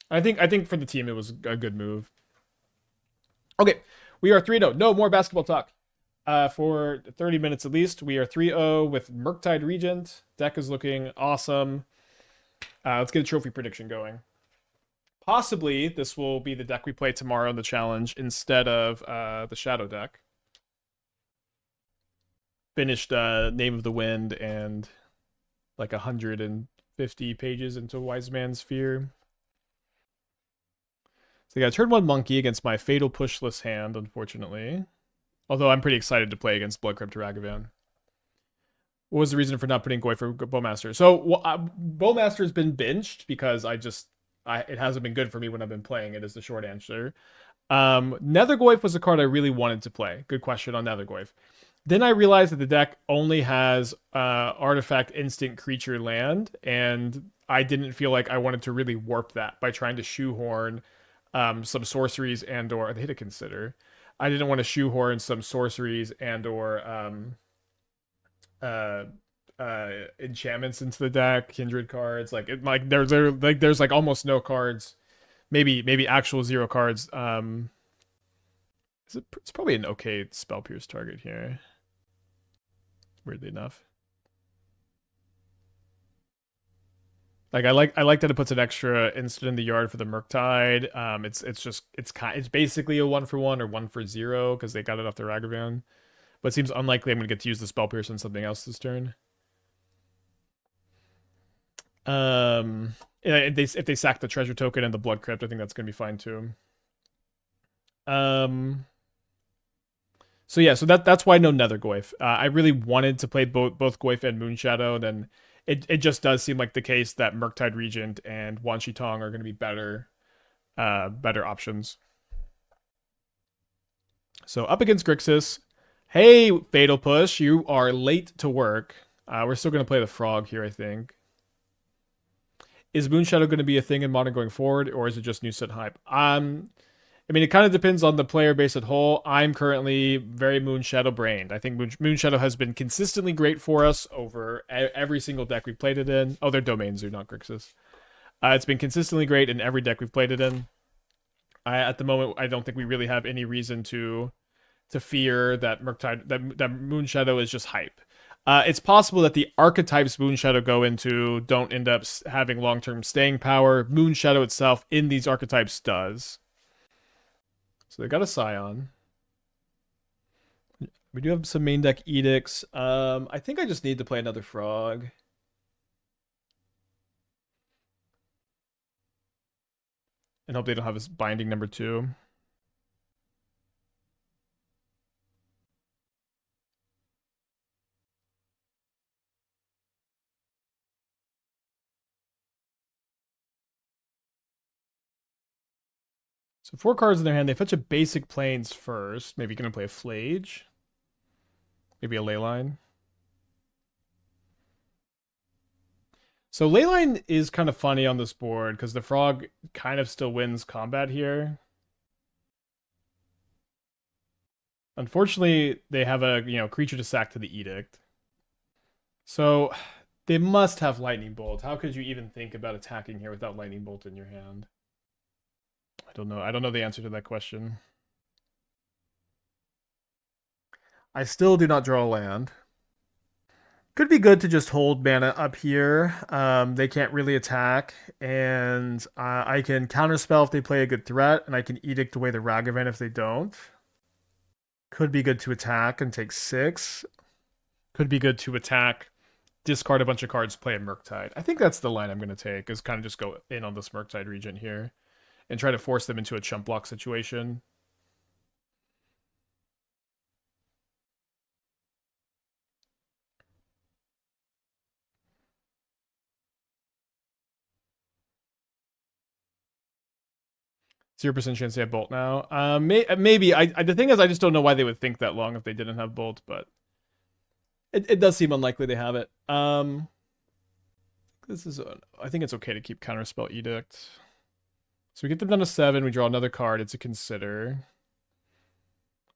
I think for the team it was a good move. Okay, we are 3-0. No more basketball talk. For 30 minutes at least, we are 3-0 with Murktide Regent. Deck is looking awesome. Let's get a trophy prediction going. Possibly this will be the deck we play tomorrow in the challenge instead of the Shadow deck. Finished Name of the Wind and 150 pages into Wise Man's Fear. So I got turn 1 Monkey against my Fatal Pushless hand, unfortunately. Although I'm pretty excited to play against Bloodcrypt Ragavan. What was the reason for not putting Goy for Bowmaster? So Bowmaster has been benched because it hasn't been good for me when I've been playing it, is the short answer. Nethergoyf was a card I really wanted to play. Good question on Nethergoyf. Then I realized that the deck only has artifact, instant, creature, land, and I didn't feel like I wanted to really warp that by trying to shoehorn some sorceries and/or they had to consider. I didn't want to shoehorn some sorceries and/or enchantments into the deck, kindred cards. There's almost no cards, maybe actual 0 cards. It's probably an okay Spell Pierce target here. Weirdly enough. Like I like that it puts an extra instant in the yard for the Murktide. It's basically a 1-for-1 or 1-for-0 because they got it off the Ragavan. But it seems unlikely I'm gonna get to use the Spell Pierce on something else this turn. Yeah, if they sack the treasure token and the Blood Crypt, I think that's gonna be fine too. So yeah, so that's why no Nether Goyf. I really wanted to play both Goyf and Moonshadow. Then it just does seem like the case that Murktide Regent and Wan Shi Tong are going to be better options. So up against Grixis. Hey, Fatal Push, you are late to work. We're still going to play the Frog here, I think. Is Moonshadow going to be a thing in Modern going forward, or is it just new set hype? I mean, it kind of depends on the player base at whole. I'm currently very Moonshadow brained. I think Moonshadow has been consistently great for us over every single deck we've played it in. Oh, they're domains, they're not Grixis. It's been consistently great in every deck we've played it in. At the moment, I don't think we really have any reason to fear that that Moonshadow is just hype. It's possible that the archetypes Moonshadow go into don't end up having long-term staying power. Moonshadow itself in these archetypes does. So they got a Scion. We do have some main deck edicts. I think I just need to play another Frog. And hope they don't have a binding number 2. So 4 cards in their hand. They fetch a basic plains first. Maybe gonna play a Flage. Maybe a Leyline. So Leyline is kind of funny on this board because the Frog kind of still wins combat here. Unfortunately, they have a creature to sack to the Edict. So they must have Lightning Bolt. How could you even think about attacking here without Lightning Bolt in your hand? I don't know. I don't know the answer to that question. I still do not draw a land. Could be good to just hold mana up here. They can't really attack, and I can counterspell if they play a good threat, and I can edict away the Ragavan if they don't. Could be good to attack and take 6. Could be good to attack, discard a bunch of cards, play a Murktide. I think that's the line I'm going to take, is kind of just go in on this Murktide Regent here and try to force them into a chump block situation. 0% chance they have Bolt now. Maybe. The thing is, I just don't know why they would think that long if they didn't have Bolt, but it does seem unlikely they have it. I think it's okay to keep Counterspell Edict. So we get them down to 7. We draw another card. It's a Consider.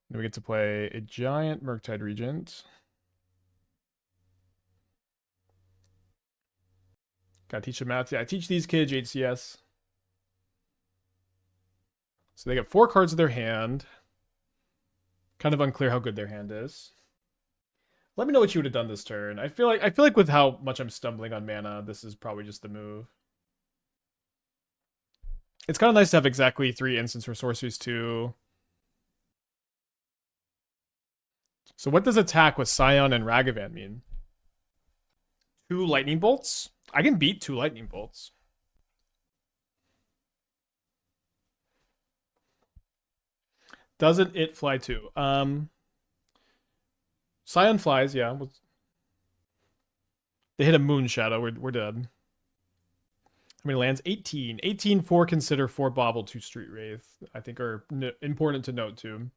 Then we get to play a giant Murktide Regent. Gotta teach them math. Yeah, I teach these kids HCS. So they get 4 cards in their hand. Kind of unclear how good their hand is. Let me know what you would have done this turn. I feel like with how much I'm stumbling on mana, this is probably just the move. It's kind of nice to have exactly 3 instants for sorceries too. So what does attack with Scion and Ragavan mean? 2 lightning bolts? I can beat 2 lightning bolts. Doesn't it fly too? Scion flies, yeah. They hit a Moonshadow. We're dead. How many lands? 18. 18 for Consider, 4 Bauble, 2 Street Wraith. I think are important to note too.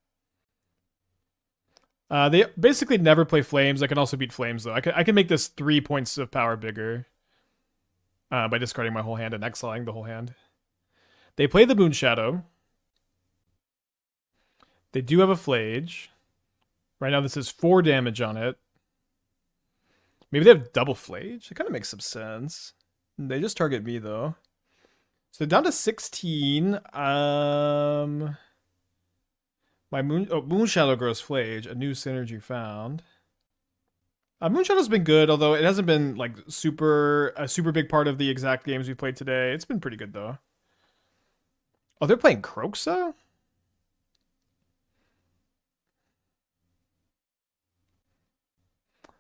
They basically never play Flames. I can also beat Flames though. I can make this 3 points of power bigger by discarding my whole hand and exiling the whole hand. They play the Moonshadow. They do have a Flage. Right now this is 4 damage on it. Maybe they have double Flage? It kind of makes some sense. They just target me though. So down to 16. My Moonshadow grows Flage. A new synergy found. Moonshadow's been good, although it hasn't been like a super big part of the exact games we played today. It's been pretty good though. Oh, they're playing Kroxa?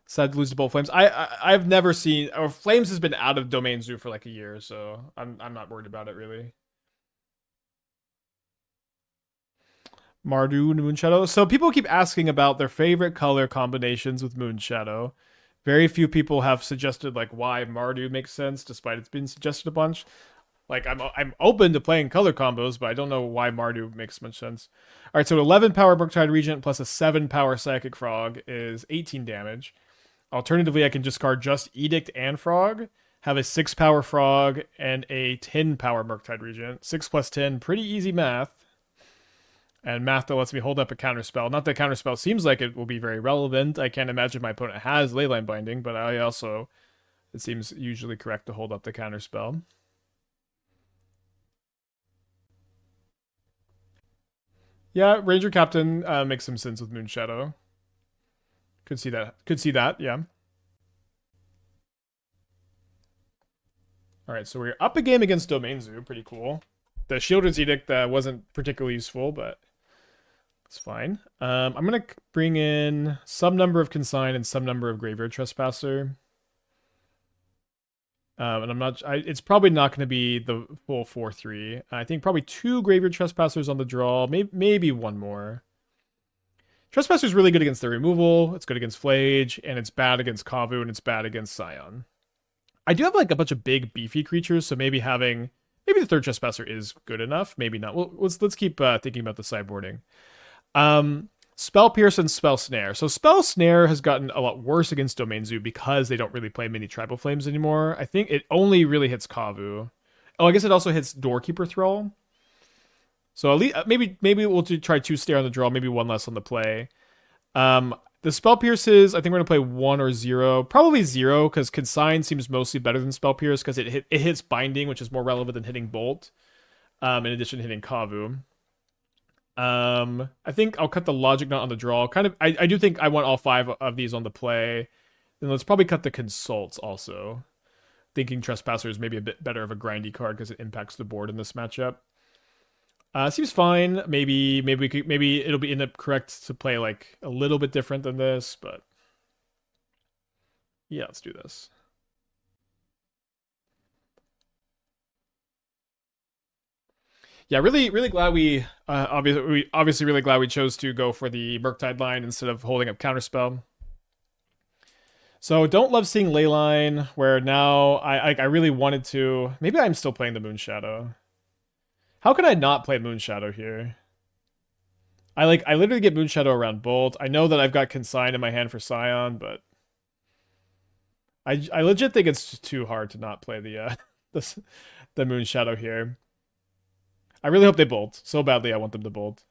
Sad to lose to both Flames. I've never seen, or Flames has been out of Domain Zoo for like a year, so I'm not worried about it really. Mardu and Moonshadow. So people keep asking about their favorite color combinations with Moonshadow. Very few people have suggested like why Mardu makes sense, despite it's been suggested a bunch. Like I'm open to playing color combos, but I don't know why Mardu makes much sense. All right, so 11 power Murktide Regent plus a 7 power Psychic Frog is 18 damage. Alternatively, I can discard just Edict and Frog, have a 6 power Frog and a 10 power Murktide Regent. 6 plus 10, pretty easy math. And math that lets me hold up a counterspell. Not that counterspell seems like it will be very relevant. I can't imagine my opponent has Leyline Binding, but it seems usually correct to hold up the counterspell. Yeah, Ranger Captain makes some sense with Moonshadow. Could see that. Could see that, yeah. Alright, so we're up a game against Domain Zoo. Pretty cool. The Sheoldred's Edict wasn't particularly useful, but it's fine. I'm going to bring in some number of Consign and some number of Graveyard Trespasser. And it's probably not going to be the full 4-3. I think probably 2 Graveyard Trespassers on the draw, maybe one more. Trespasser's really good against the removal, it's good against Flage, and it's bad against Kavu, and it's bad against Scion. I do have like a bunch of big beefy creatures, so maybe the 3rd Trespasser is good enough, maybe not. Well, let's keep thinking about the sideboarding. Spell Pierce and Spell Snare. So Spell Snare has gotten a lot worse against Domain Zoo because they don't really play many Tribal Flames anymore. I think it only really hits Kavu. Oh, I guess it also hits Doorkeeper Thrall. So at least maybe we'll try 2 Snare on the draw, maybe 1 less on the play. The Spell Pierces, I think we're going to play 1 or 0. Probably 0, because Consign seems mostly better than Spell Pierce, because it hits Binding, which is more relevant than hitting Bolt, in addition to hitting Kavu. I think I'll cut the Logic Knot on the draw. I do think I want all 5 of these on the play. Then let's probably cut the Consults also. Thinking Trespasser is maybe a bit better of a grindy card because it impacts the board in this matchup. Seems fine. Maybe it'll be end up correct to play like a little bit different than this, but yeah, let's do this. Yeah, really glad we obviously really glad we chose to go for the Murktide line instead of holding up Counterspell. So don't love seeing Leyline, where now I really wanted to. Maybe I'm still playing the Moonshadow. How can I not play Moonshadow here? I literally get Moonshadow around Bolt. I know that I've got Consign in my hand for Scion, but I legit think it's just too hard to not play the the Moonshadow here. I really hope they bolt. So badly I want them to bolt.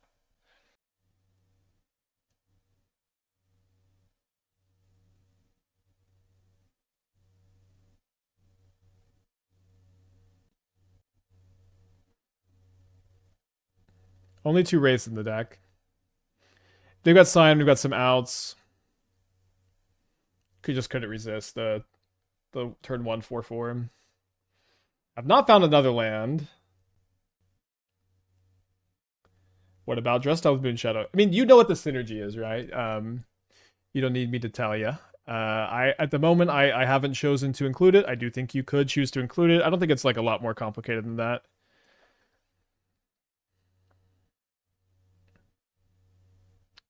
Only 2 Wraiths in the deck. They've got Scion, we've got some outs. Couldn't resist the turn 1 4/4. I've not found another land. What about dressed out with Moonshadow? I mean, you know what the synergy is, right? You don't need me to tell you. At the moment, I haven't chosen to include it. I do think you could choose to include it. I don't think it's like a lot more complicated than that.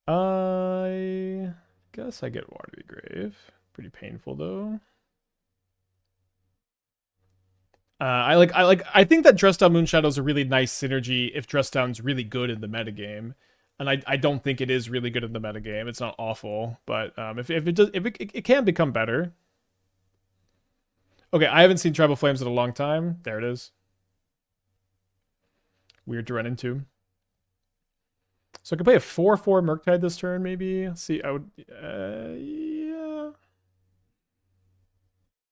I guess I get Watery Grave. Pretty painful though. I think that Dress Down Moonshadow is a really nice synergy if Dress Down's really good in the metagame. And I don't think it is really good in the metagame. It's not awful, but if it can become better. Okay, I haven't seen Tribal Flames in a long time. There it is. Weird to run into. So I could play a 4/4 Murktide this turn, maybe. Let's see, I would yeah.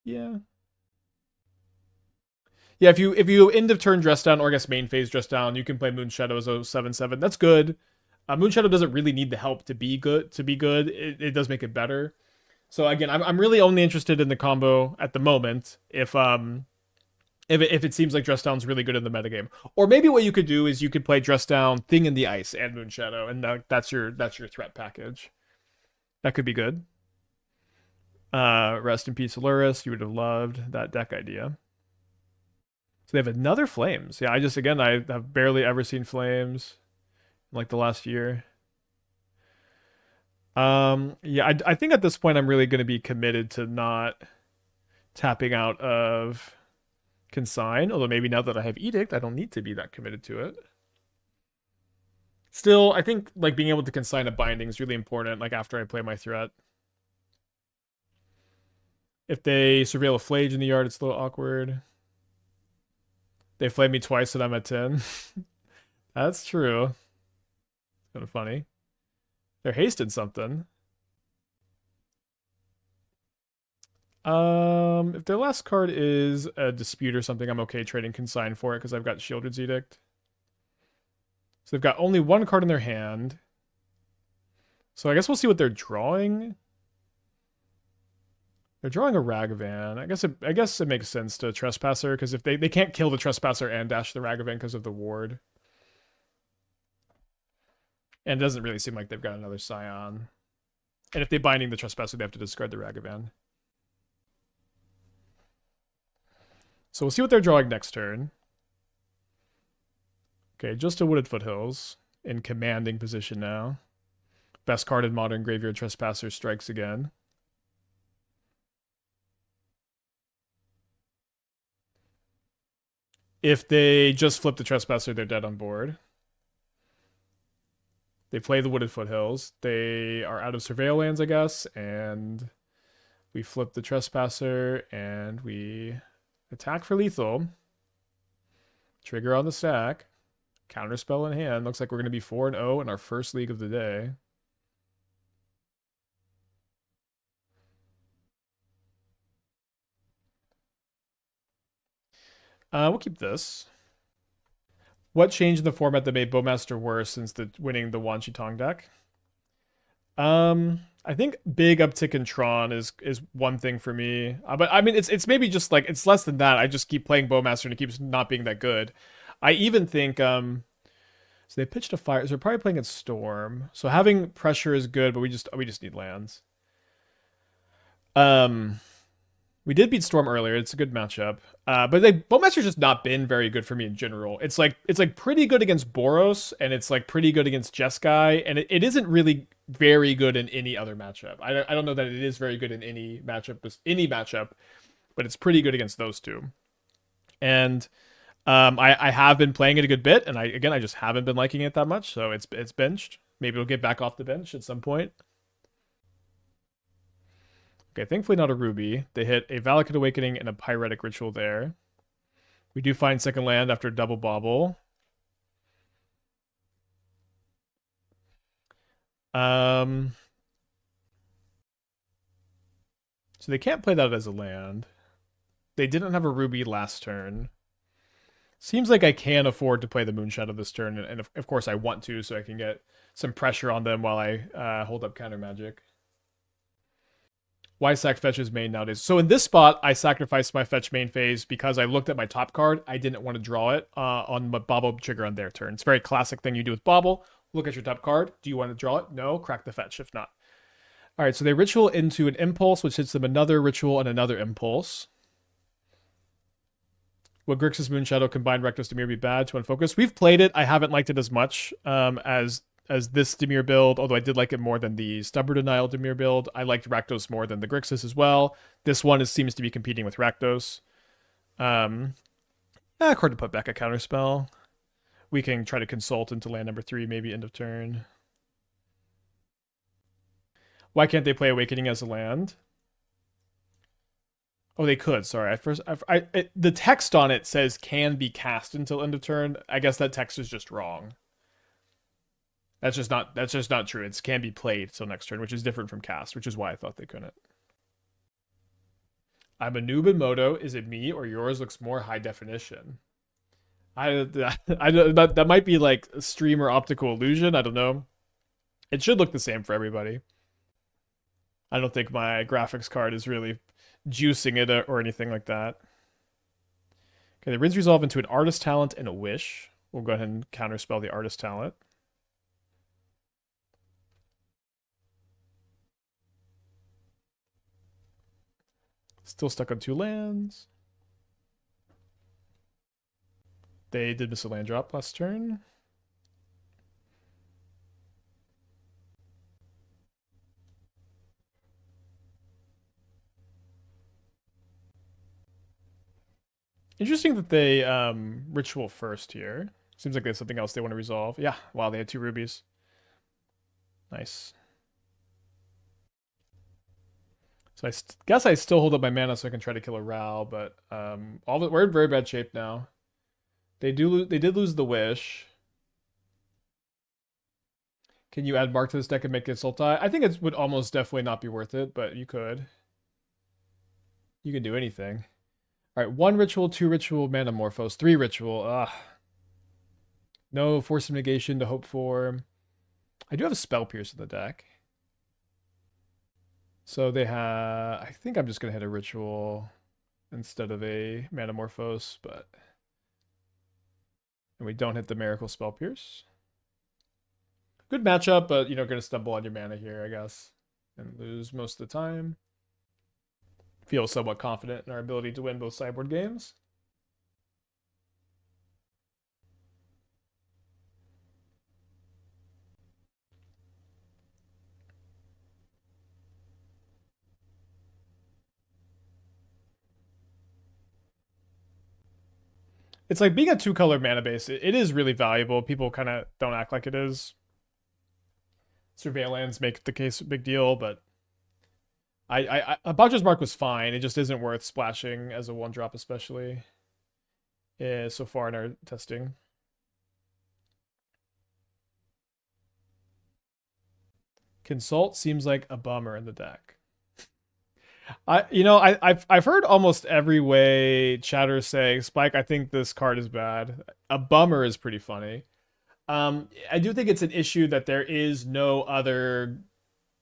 Yeah. Yeah, if you end of turn dress down, or I guess main phase dress down, you can play Moonshadow as a 7/7. That's good. Moonshadow doesn't really need the help to be good. It does make it better. So again, I'm really only interested in the combo at the moment if it seems like Dress Down's really good in the metagame. Or maybe what you could do is you could play Dress Down, Thing in the Ice, and Moonshadow, and that's your threat package. That could be good. Rest in peace, Aluris. You would have loved that deck idea. So they have another Flames. Yeah, I have barely ever seen Flames in like the last year. Yeah, I think at this point I'm really going to be committed to not tapping out of Consign, although maybe now that I have Edict, I don't need to be that committed to it. Still, I think like being able to consign a binding is really important, like after I play my threat. If they surveil a Flage in the yard, it's a little awkward. They flame me twice and I'm at 10. That's true. It's kind of funny. They're hasted something. If their last card is a dispute or something, I'm okay trading Consign for it because I've got Sheoldred's Edict. So they've got only one card in their hand. So I guess we'll see what they're drawing. They're drawing a Ragavan. I guess it makes sense to Trespasser because if they can't kill the Trespasser and dash the Ragavan because of the ward. And it doesn't really seem like they've got another Scion. And if they're binding the Trespasser, they have to discard the Ragavan. So we'll see what they're drawing next turn. Okay, just a Wooded Foothills in commanding position now. Best card in Modern Graveyard Trespasser strikes again. If they just flip the Trespasser, they're dead on board. They play the Wooded Foothills. They are out of Surveil lands, I guess, and we flip the Trespasser and we attack for lethal. Trigger on the stack. Counterspell in hand. Looks like we're going to be 4-0 in our first league of the day. We'll keep this. What changed in the format that made Bowmaster worse since winning the Wan Shi Tong deck? I think big uptick in Tron is one thing for me. But I mean, it's maybe just like it's less than that. I just keep playing Bowmaster and it keeps not being that good. I even think so they pitched a fire. So they're probably playing at Storm. So having pressure is good, but we just need lands. We did beat Storm earlier. It's a good matchup. But Bowmaster's just not been very good for me in general. It's like pretty good against Boros, and it's like pretty good against Jeskai, and it isn't really very good in any other matchup. I don't know that it is very good in any matchup, but it's pretty good against those two. And I have been playing it a good bit, and I just haven't been liking it that much, so it's benched. Maybe it'll get back off the bench at some point. Okay, thankfully not a Ruby. They hit a Valakut Awakening and a Pyretic Ritual there. We do find second land after double Bauble. So they can't play that as a land. They didn't have a Ruby last turn. Seems like I can afford to play the Moonshadow this turn, and of course I want to, so I can get some pressure on them while I hold up counter magic. Why sack fetches main nowadays? So in this spot, I sacrificed my fetch main phase because I looked at my top card. I didn't want to draw it on my Bauble trigger on their turn. It's a very classic thing you do with Bauble. Look at your top card. Do you want to draw it? No. Crack the fetch if not. All right, so they ritual into an Impulse, which hits them another ritual and another Impulse. Would Grixis Moonshadow combined Reckless Dimir be bad to unfocus? We've played it. I haven't liked it as much as this Dimir build, although I did like it more than the Stubborn Denial Dimir build. I liked Rakdos more than the Grixis as well. This one seems to be competing with Rakdos. Card to put back a Counterspell. We can try to consult into land number 3, maybe end of turn. Why can't they play Awakening as a land? Oh, they could. Sorry. The text on it says can be cast until end of turn. I guess that text is just wrong. That's just not true. It can be played till next turn, which is different from cast, which is why I thought they couldn't. I'm a noob in Moto. Is it me or yours looks more high definition? That might be like a stream or optical illusion. I don't know. It should look the same for everybody. I don't think my graphics card is really juicing it or anything like that. Okay, the Rinse Resolve into an Artist Talent and a Wish. We'll go ahead and counterspell the Artist Talent. Still stuck on 2 lands. They did miss a land drop last turn. Interesting that they ritual first here. Seems like there's something else they want to resolve. Yeah, wow, they had 2 rubies. Nice. So I guess I still hold up my mana so I can try to kill a Ral, but we're in very bad shape now. They did lose the Wish. Can you add Mark to this deck and make it Sultai? I think it would almost definitely not be worth it, but you could. You can do anything. All right, 1 ritual, 2 ritual, Manamorphose, 3 ritual. Ugh. No Force of Negation to hope for. I do have a Spell Pierce in the deck. So they have... I think I'm just going to hit a ritual instead of a Manamorphose, but... And we don't hit the Miracle Spell Pierce. Good matchup, but, going to stumble on your mana here, I guess. And lose most of the time. Feel somewhat confident in our ability to win both sideboard games. It's like being a 2-color mana base. It is really valuable. People kind of don't act like it is. Surveillance make the case a big deal, but Botcher's Mark was fine. It just isn't worth splashing as a 1-drop, especially so far in our testing. Consult seems like a bummer in the deck. I've heard almost every way chatter saying, Spike, I think this card is bad. A bummer is pretty funny. I do think it's an issue that there is no other.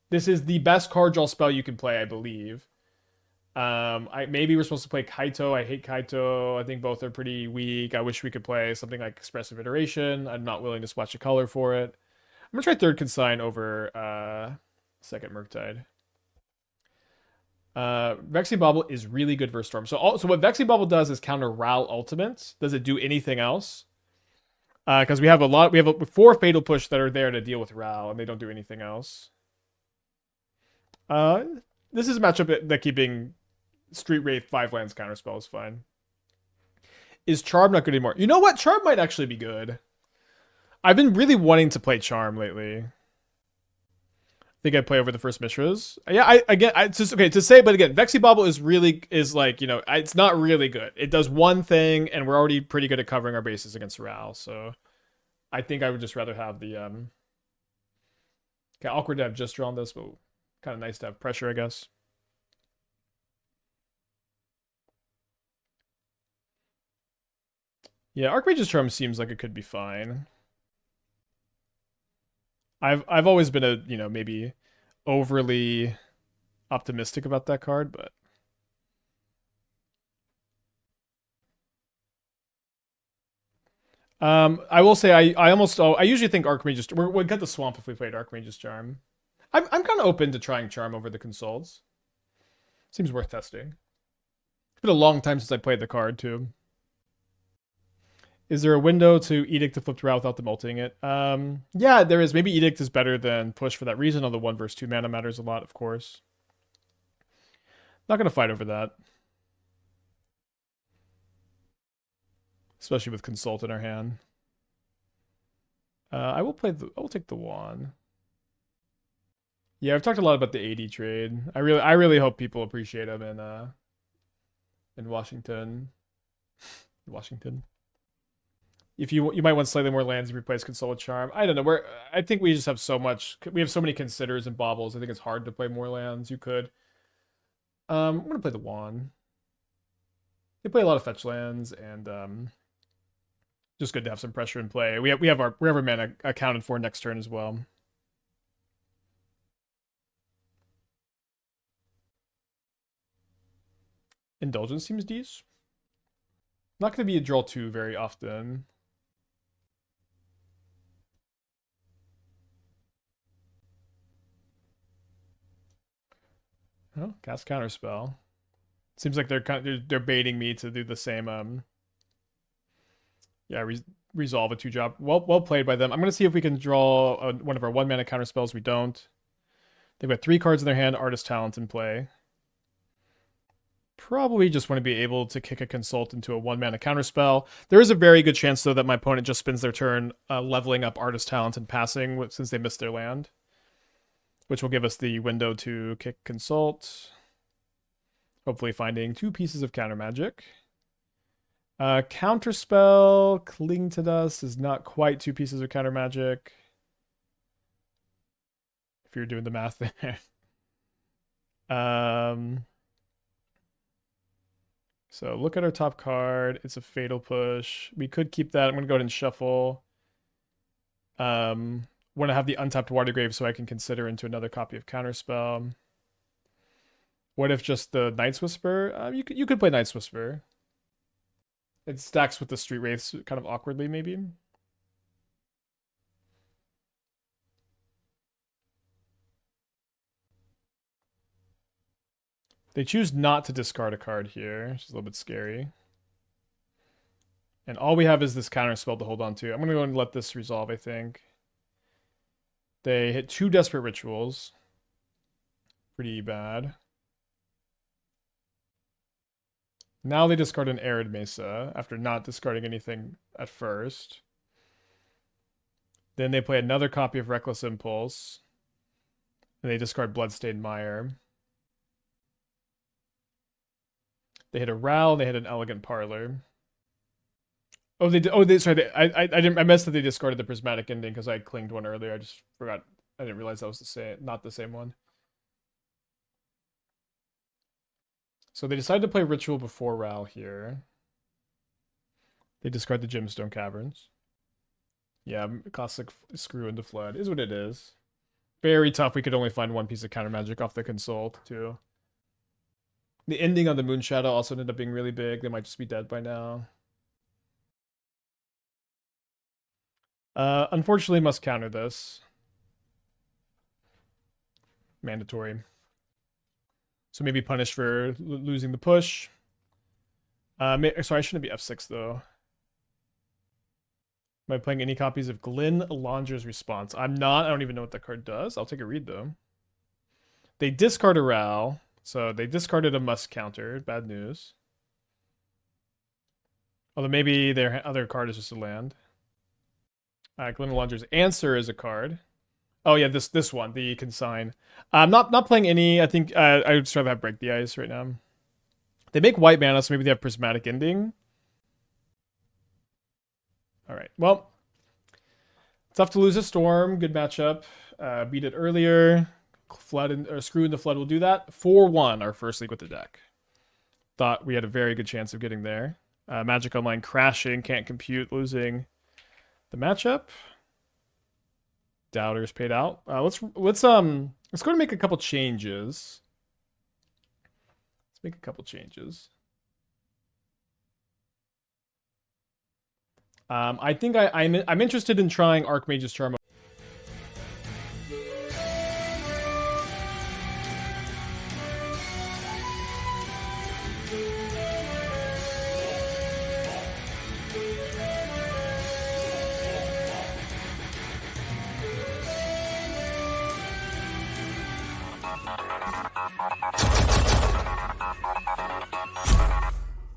This is the best card draw spell you can play, I believe. Maybe we're supposed to play Kaito. I hate Kaito. I think both are pretty weak. I wish we could play something like Expressive Iteration. I'm not willing to splash a color for it. I'm gonna try third Consign over second Murktide. Vexing Bauble is really good versus Storm. So what Vexing Bauble does is counter Ral Ultimates. Does it do anything else? Because we have 4 Fatal Push that are there to deal with Ral, and they don't do anything else. This is a matchup that keeping Street Wraith 5 lands counterspell is fine. Is Charm not good anymore? You know what? Charm might actually be good. I've been really wanting to play Charm lately. I think I'd play over the first Mishras. Yeah, it's just okay to say, but again, Vexing Bauble is like, it's not really good. It does one thing, and we're already pretty good at covering our bases against Ral, so I think I would just rather have the okay, awkward to have just drawn this, but kind of nice to have pressure, I guess. Yeah, Archmage's Charm seems like it could be fine. I've always been a, maybe overly optimistic about that card, but I will say I usually think Archmage's we'd cut the swamp if we played Archmage's Charm. I'm kind of open to trying Charm over the Consults. Seems worth testing. It's been a long time since I played the card too. Is there a window to Edict to flip around without them ulting it? Yeah, there is. Maybe Edict is better than Push for that reason, although 1 versus 2 mana matters a lot, of course. Not going to fight over that. Especially with Consult in our hand. I will take the Wan. Yeah, I've talked a lot about the 80 trade. I really hope people appreciate him in Washington. Washington. If you might want slightly more lands if you replace Console with Charm. I don't know. I think we just have so much. We have so many considers and baubles. I think it's hard to play more lands. You could. I'm gonna play the Wan. They play a lot of fetch lands, and just good to have some pressure in play. We have our mana accounted for next turn as well. Indulgence seems decent. Not going to be a draw 2 very often. Oh, cast Counterspell. Seems like they're baiting me to do the same. Yeah, resolve a 2-drop. Well played by them. I'm going to see if we can draw one of our 1-mana counterspells. We don't. They've got 3 cards in their hand, Artist Talent in play. Probably just want to be able to kick a Consult into a 1-mana counterspell. There is a very good chance, though, that my opponent just spends their turn leveling up Artist Talent and passing since they missed their land, which will give us the window to kick Consult. Hopefully finding 2 pieces of counter magic. Counterspell, Cling to Dust is not quite 2 pieces of counter magic. If you're doing the math there. So look at our top card. It's a Fatal Push. We could keep that. I'm going to go ahead and shuffle. Want to have the untapped Watery Grave so I can consider into another copy of Counterspell. What if just the Night's Whisper? You could play Night's Whisper. It stacks with the Street Wraiths kind of awkwardly, maybe. They choose not to discard a card here, which is a little bit scary. And all we have is this Counterspell to hold on to. I'm going to go and let this resolve, I think. They hit 2 Desperate Rituals. Pretty bad. Now they discard an Arid Mesa after not discarding anything at first. Then they play another copy of Reckless Impulse. And they discard Bloodstained Mire. They hit a Ral, they hit an Elegant Parlor. Oh, sorry. I messed that they discarded the Prismatic Ending because I clinged one earlier. I just forgot. I didn't realize that was not the same one. So they decided to play Ritual before Ral here. They discard the Gemstone Caverns. Yeah, classic screw into Flood is what it is. Very tough. We could only find 1 piece of counter magic off the Consult, too. The ending on the Moonshadow also ended up being really big. They might just be dead by now. Unfortunately, must counter this. Mandatory. So maybe punish for losing the push. Sorry, I shouldn't be F6, though. Am I playing any copies of Glyn Longer's Response? I'm not. I don't even know what that card does. I'll take a read, though. They discard a Ral. So they discarded a must counter. Bad news. Although maybe their other card is just a land. Glyn Longer's Answer is a card. Oh yeah, this one, the Consign. I'm not playing any. I think I would just rather have Break the Ice right now. They make white mana, so maybe they have Prismatic Ending. All right. Well, tough to lose a Storm. Good matchup. Beat it earlier. Screw in the Flood will do that. 4-1, our first league with the deck. Thought we had a very good chance of getting there. Magic Online crashing, can't compute, losing the matchup. Doubters paid out. Let's go and make a couple changes. Let's make a couple changes. I think I'm interested in trying Archmage's Charm